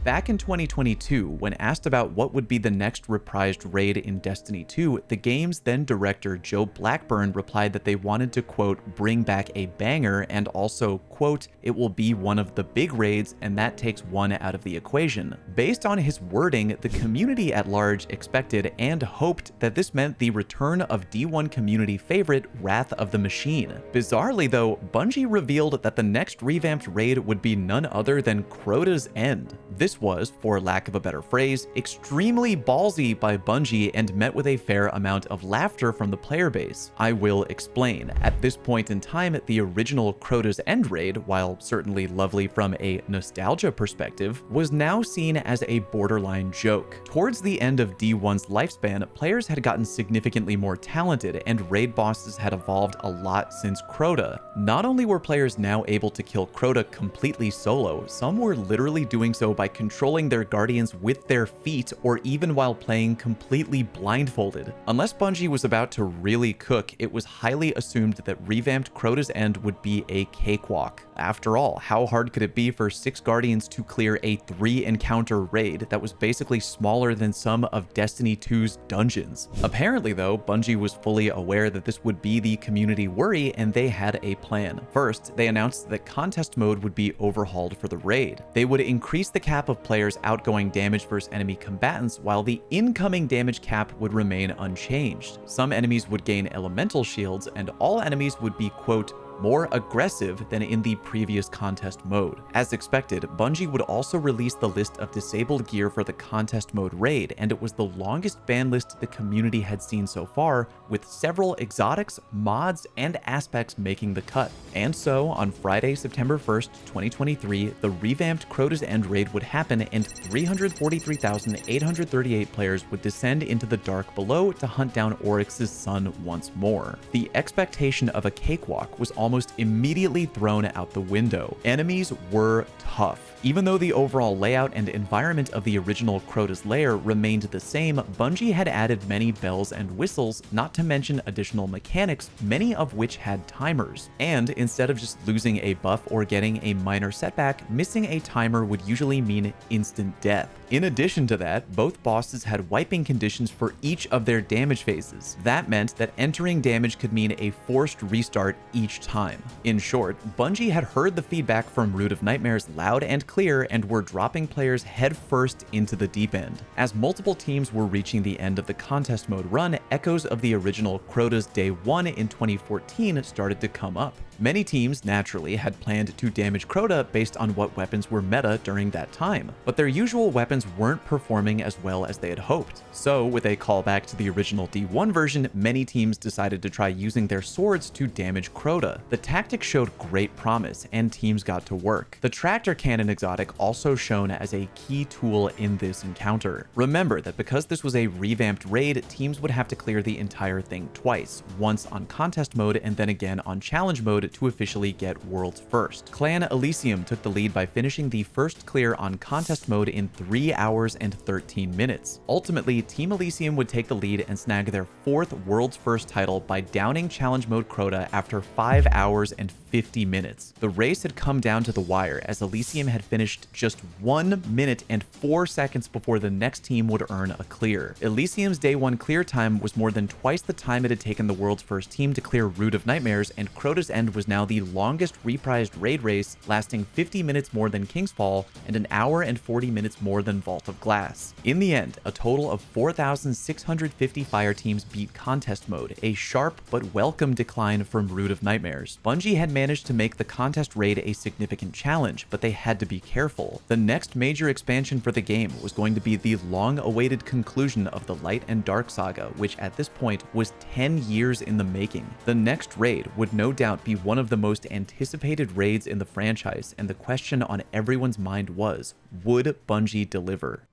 Back in 2022, when asked about what would be the next reprised raid in Destiny 2, the game's then director Joe Blackburn replied that they wanted to, quote, bring back a banger, and also, quote, it will be one of the big raids, and that takes one out of the equation. Based on his wording, the community at large expected and hoped that this meant the return of D1 community favorite Wrath of the Machine. Bizarrely though, Bungie revealed that the next revamped raid would be none other than Crota's End. This was, for lack of a better phrase, extremely ballsy by Bungie and met with a fair amount of laughter from the player base. I will explain. At this point in time, the original Crota's End raid, while certainly lovely from a nostalgia perspective, was now seen as a borderline joke. Towards the end of D1's lifespan, players had gotten significantly more talented and raid bosses had evolved a lot since Crota. Not only were players now able to kill Crota completely solo, some were literally doing so by controlling their guardians with their feet or even while playing completely blindfolded. Unless Bungie was about to really cook, it was highly assumed that revamped Crota's End would be a cakewalk. After all, how hard could it be for 6 guardians to clear a 3-encounter raid that was basically smaller than some of Destiny 2's dungeons? Apparently though, Bungie was fully aware that this would be the community worry and they had a plan. First, they announced that contest mode would be overhauled for the raid. They would increase the cap of players' outgoing damage versus enemy combatants while the incoming damage cap would remain unchanged. Some enemies would gain elemental shields and all enemies would be, quote, more aggressive than in the previous contest mode. As expected, Bungie would also release the list of disabled gear for the contest mode raid, and it was the longest ban list the community had seen so far, with several exotics, mods, and aspects making the cut. And so, on Friday, September 1st, 2023, the revamped Crota's End raid would happen and 343,838 players would descend into the dark below to hunt down Oryx's son once more. The expectation of a cakewalk was almost immediately thrown out the window. Enemies were tough. Even though the overall layout and environment of the original Crota's Lair remained the same, Bungie had added many bells and whistles, not to mention additional mechanics, many of which had timers. And instead of just losing a buff or getting a minor setback, missing a timer would usually mean instant death. In addition to that, both bosses had wiping conditions for each of their damage phases. That meant that entering damage could mean a forced restart each time. In short, Bungie had heard the feedback from Root of Nightmares loud and clear and were dropping players headfirst into the deep end. As multiple teams were reaching the end of the contest mode run, echoes of the original Crota's Day 1 in 2014 started to come up. Many teams, naturally, had planned to damage Crota based on what weapons were meta during that time, but their usual weapons weren't performing as well as they had hoped. So, with a callback to the original D1 version, many teams decided to try using their swords to damage Crota. The tactic showed great promise, and teams got to work. The tractor cannon exotic also shown as a key tool in this encounter. Remember that because this was a revamped raid, teams would have to clear the entire thing twice, once on contest mode and then again on challenge mode to officially get world's first. Clan Elysium took the lead by finishing the first clear on contest mode in 3 hours and 13 minutes. Ultimately, Team Elysium would take the lead and snag their 4th world's first title by downing challenge mode Crota after 5 hours and 50 minutes. The race had come down to the wire as Elysium had finished just 1 minute and 4 seconds before the next team would earn a clear. Elysium's day 1 clear time was more than twice the time it had taken the world's first team to clear Root of Nightmares, and Crota's End was now the longest reprised raid race, lasting 50 minutes more than King's Fall and an hour and 40 minutes more than Vault of Glass. In the end, a total of 4,650 fire teams beat contest mode, a sharp but welcome decline from Root of Nightmares. Bungie had managed to make the contest raid a significant challenge, but they had to be careful. The next major expansion for the game was going to be the long-awaited conclusion of the Light and Dark saga, which at this point was 10 years in the making. The next raid would no doubt be one of the most anticipated raids in the franchise, and the question on everyone's mind was, would Bungie deliver?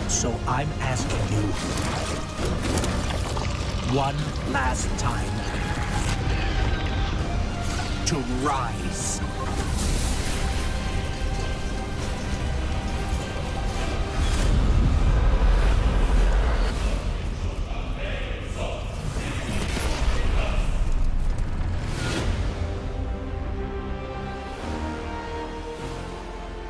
So I'm asking you one last time to rise.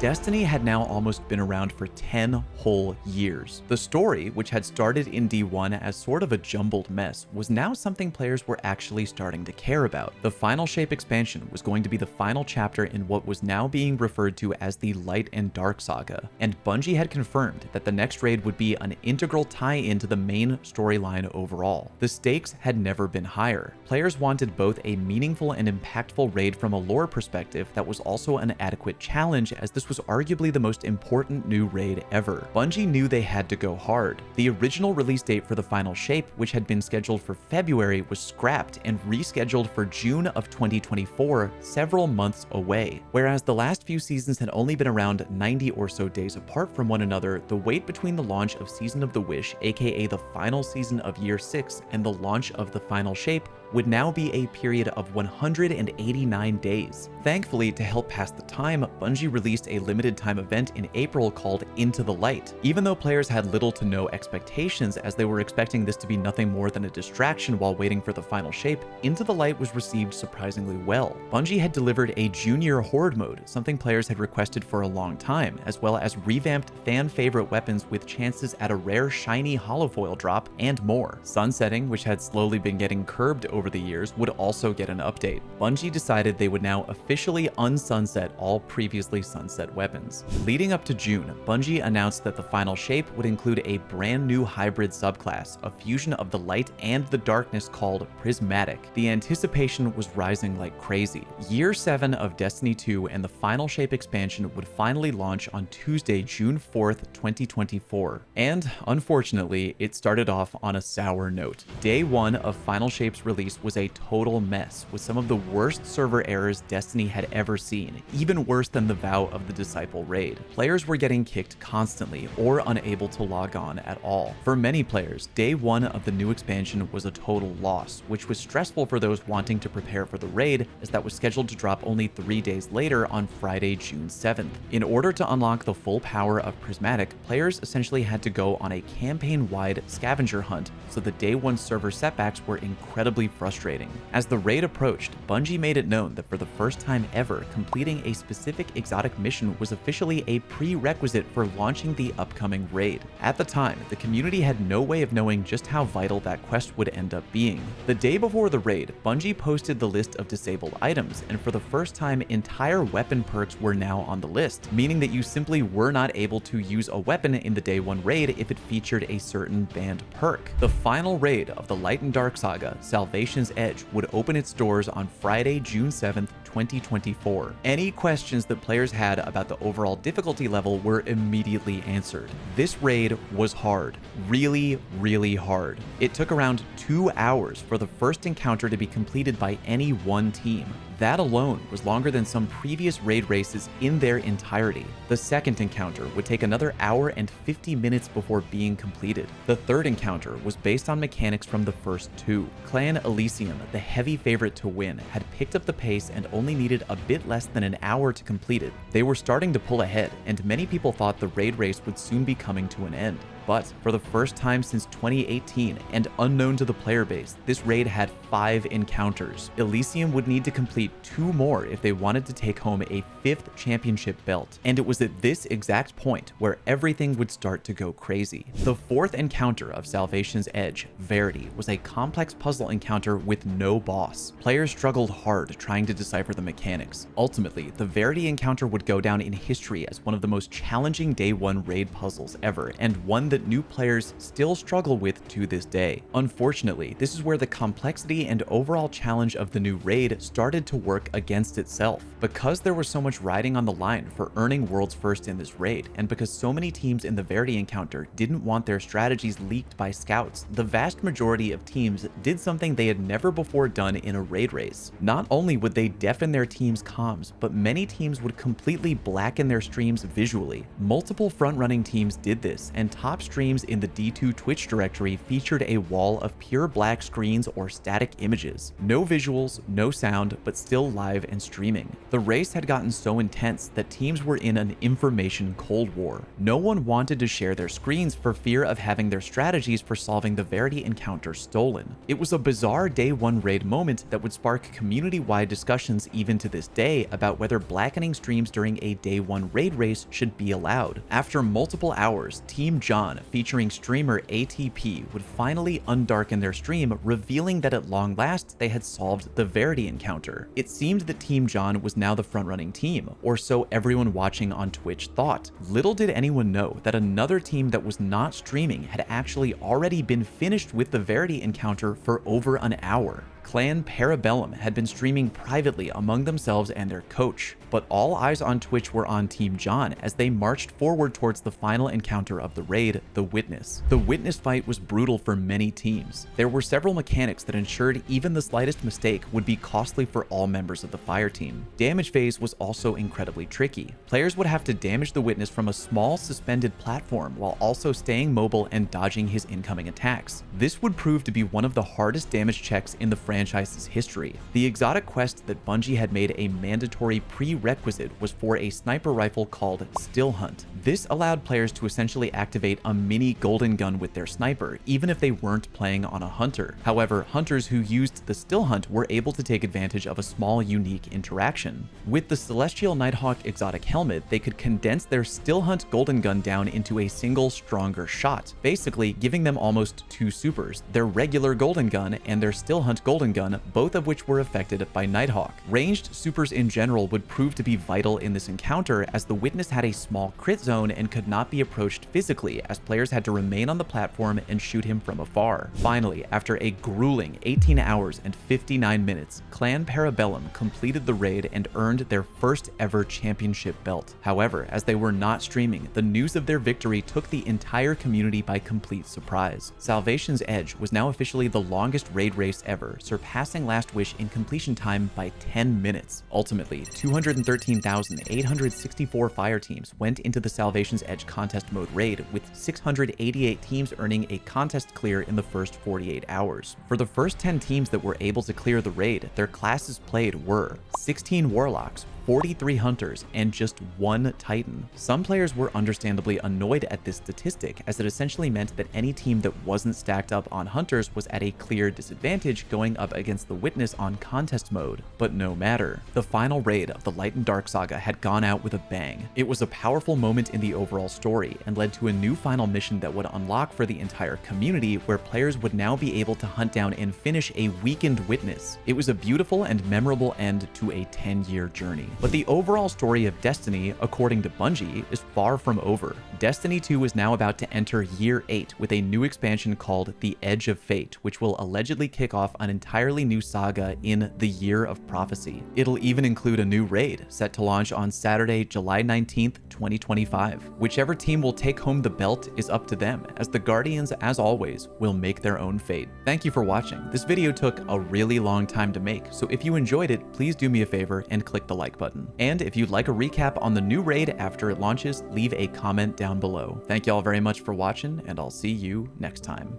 Destiny had now almost been around for 10 whole years. The story, which had started in D1 as sort of a jumbled mess, was now something players were actually starting to care about. The Final Shape expansion was going to be the final chapter in what was now being referred to as the Light and Dark saga, and Bungie had confirmed that the next raid would be an integral tie-in to the main storyline overall. The stakes had never been higher. Players wanted both a meaningful and impactful raid from a lore perspective that was also an adequate challenge, as this was arguably the most important new raid ever. Bungie knew they had to go hard. The original release date for the Final Shape, which had been scheduled for February, was scrapped and rescheduled for June of 2024, several months away. Whereas the last few seasons had only been around 90 or so days apart from one another, the wait between the launch of Season of the Wish, aka the final season of Year 6, and the launch of the Final Shape would now be a period of 189 days. Thankfully, to help pass the time, Bungie released a limited time event in April called Into the Light. Even though players had little to no expectations, as they were expecting this to be nothing more than a distraction while waiting for the final shape, Into the Light was received surprisingly well. Bungie had delivered a junior horde mode, something players had requested for a long time, as well as revamped fan-favorite weapons with chances at a rare shiny holofoil drop, and more. Sunsetting, which had slowly been getting curbed over the years, would also get an update. Bungie decided they would now officially unsunset all previously sunset weapons. Leading up to June, Bungie announced that the final shape would include a brand new hybrid subclass, a fusion of the light and the darkness called Prismatic. The anticipation was rising like crazy. Year 7 of Destiny 2 and the final shape expansion would finally launch on Tuesday, June 4th, 2024. And unfortunately, it started off on a sour note. Day 1 of Final Shape's release was a total mess, with some of the worst server errors Destiny had ever seen, even worse than the Vow of the Disciple raid. Players were getting kicked constantly or unable to log on at all. For many players, Day 1 of the new expansion was a total loss, which was stressful for those wanting to prepare for the raid, as that was scheduled to drop only 3 days later on Friday, June 7th. In order to unlock the full power of Prismatic, players essentially had to go on a campaign-wide scavenger hunt, so the Day 1 server setbacks were incredibly frustrating. As the raid approached, Bungie made it known that for the first time ever, completing a specific exotic mission was officially a prerequisite for launching the upcoming raid. At the time, the community had no way of knowing just how vital that quest would end up being. The day before the raid, Bungie posted the list of disabled items, and for the first time, entire weapon perks were now on the list, meaning that you simply were not able to use a weapon in the Day 1 raid if it featured a certain banned perk. The final raid of the Light and Dark saga, Salvation's Edge, would open its doors on Friday, June 7th, 2024. Any questions that players had about the overall difficulty level were immediately answered. This raid was hard. Really, really hard. It took around 2 hours for the first encounter to be completed by any one team. That alone was longer than some previous raid races in their entirety. The second encounter would take another hour and 50 minutes before being completed. The third encounter was based on mechanics from the first two. Clan Elysium, the heavy favorite to win, had picked up the pace and only needed a bit less than an hour to complete it. They were starting to pull ahead, and many people thought the raid race would soon be coming to an end. But for the first time since 2018, and unknown to the player base, this raid had 5 encounters. Elysium would need to complete 2 more if they wanted to take home a 5th championship belt. And it was at this exact point where everything would start to go crazy. The 4th encounter of Salvation's Edge, Verity, was a complex puzzle encounter with no boss. Players struggled hard trying to decipher the mechanics. Ultimately, the Verity encounter would go down in history as one of the most challenging Day 1 raid puzzles ever, and one that new players still struggle with to this day. Unfortunately, this is where the complexity and overall challenge of the new raid started to work against itself. Because there was so much riding on the line for earning world's first in this raid, and because so many teams in the Verity encounter didn't want their strategies leaked by scouts, the vast majority of teams did something they had never before done in a raid race. Not only would they deafen their team's comms, but many teams would completely blacken their streams visually. Multiple front-running teams did this, and top streams in the D2 Twitch directory featured a wall of pure black screens or static images. No visuals, no sound, but still live and streaming. The race had gotten so intense that teams were in an information cold war. No one wanted to share their screens for fear of having their strategies for solving the Verity encounter stolen. It was a bizarre Day 1 raid moment that would spark community-wide discussions even to this day about whether blackening streams during a Day 1 raid race should be allowed. After multiple hours, Team John, featuring streamer ATP, would finally undarken their stream, revealing that at long last they had solved the Verity encounter. It seemed that Team John was now the front-running team, or so everyone watching on Twitch thought. Little did anyone know that another team that was not streaming had actually already been finished with the Verity encounter for over an hour. Clan Parabellum had been streaming privately among themselves and their coach, but all eyes on Twitch were on Team John as they marched forward towards the final encounter of the raid, the Witness. The Witness fight was brutal for many teams. There were several mechanics that ensured even the slightest mistake would be costly for all members of the fire team. Damage phase was also incredibly tricky. Players would have to damage the Witness from a small suspended platform while also staying mobile and dodging his incoming attacks. This would prove to be one of the hardest damage checks in the franchise franchise's history. The exotic quest that Bungie had made a mandatory prerequisite was for a sniper rifle called Still Hunt. This allowed players to essentially activate a mini golden gun with their sniper, even if they weren't playing on a hunter. However, hunters who used the Still Hunt were able to take advantage of a small, unique interaction. With the Celestial Nighthawk exotic helmet, they could condense their Still Hunt golden gun down into a single, stronger shot, basically giving them almost two supers, their regular golden gun and their Still Hunt golden gun, both of which were affected by Nighthawk. Ranged supers in general would prove to be vital in this encounter, as the Witness had a small crit zone and could not be approached physically, as players had to remain on the platform and shoot him from afar. Finally, after a grueling 18 hours and 59 minutes, Clan Parabellum completed the raid and earned their first ever championship belt. However, as they were not streaming, the news of their victory took the entire community by complete surprise. Salvation's Edge was now officially the longest raid race ever, surpassing Last Wish in completion time by 10 minutes. Ultimately, 213,864 fire teams went into the Salvation's Edge contest mode raid, with 688 teams earning a contest clear in the first 48 hours. For the first 10 teams that were able to clear the raid, their classes played were 16 Warlocks, 43 Hunters, and just 1 Titan. Some players were understandably annoyed at this statistic, as it essentially meant that any team that wasn't stacked up on Hunters was at a clear disadvantage going up against the Witness on contest mode. But no matter. The final raid of the Light and Dark saga had gone out with a bang. It was a powerful moment in the overall story, and led to a new final mission that would unlock for the entire community, where players would now be able to hunt down and finish a weakened Witness. It was a beautiful and memorable end to a 10-year journey. But the overall story of Destiny, according to Bungie, is far from over. Destiny 2 is now about to enter year 8 with a new expansion called The Edge of Fate, which will allegedly kick off an entirely new saga in the Year of Prophecy. It'll even include a new raid, set to launch on Saturday, July 19th, 2025. Whichever team will take home the belt is up to them, as the Guardians, as always, will make their own fate. Thank you for watching. This video took a really long time to make, so if you enjoyed it, please do me a favor and click the like button. And if you'd like a recap on the new raid after it launches, leave a comment down below. Thank you all very much for watching, and I'll see you next time.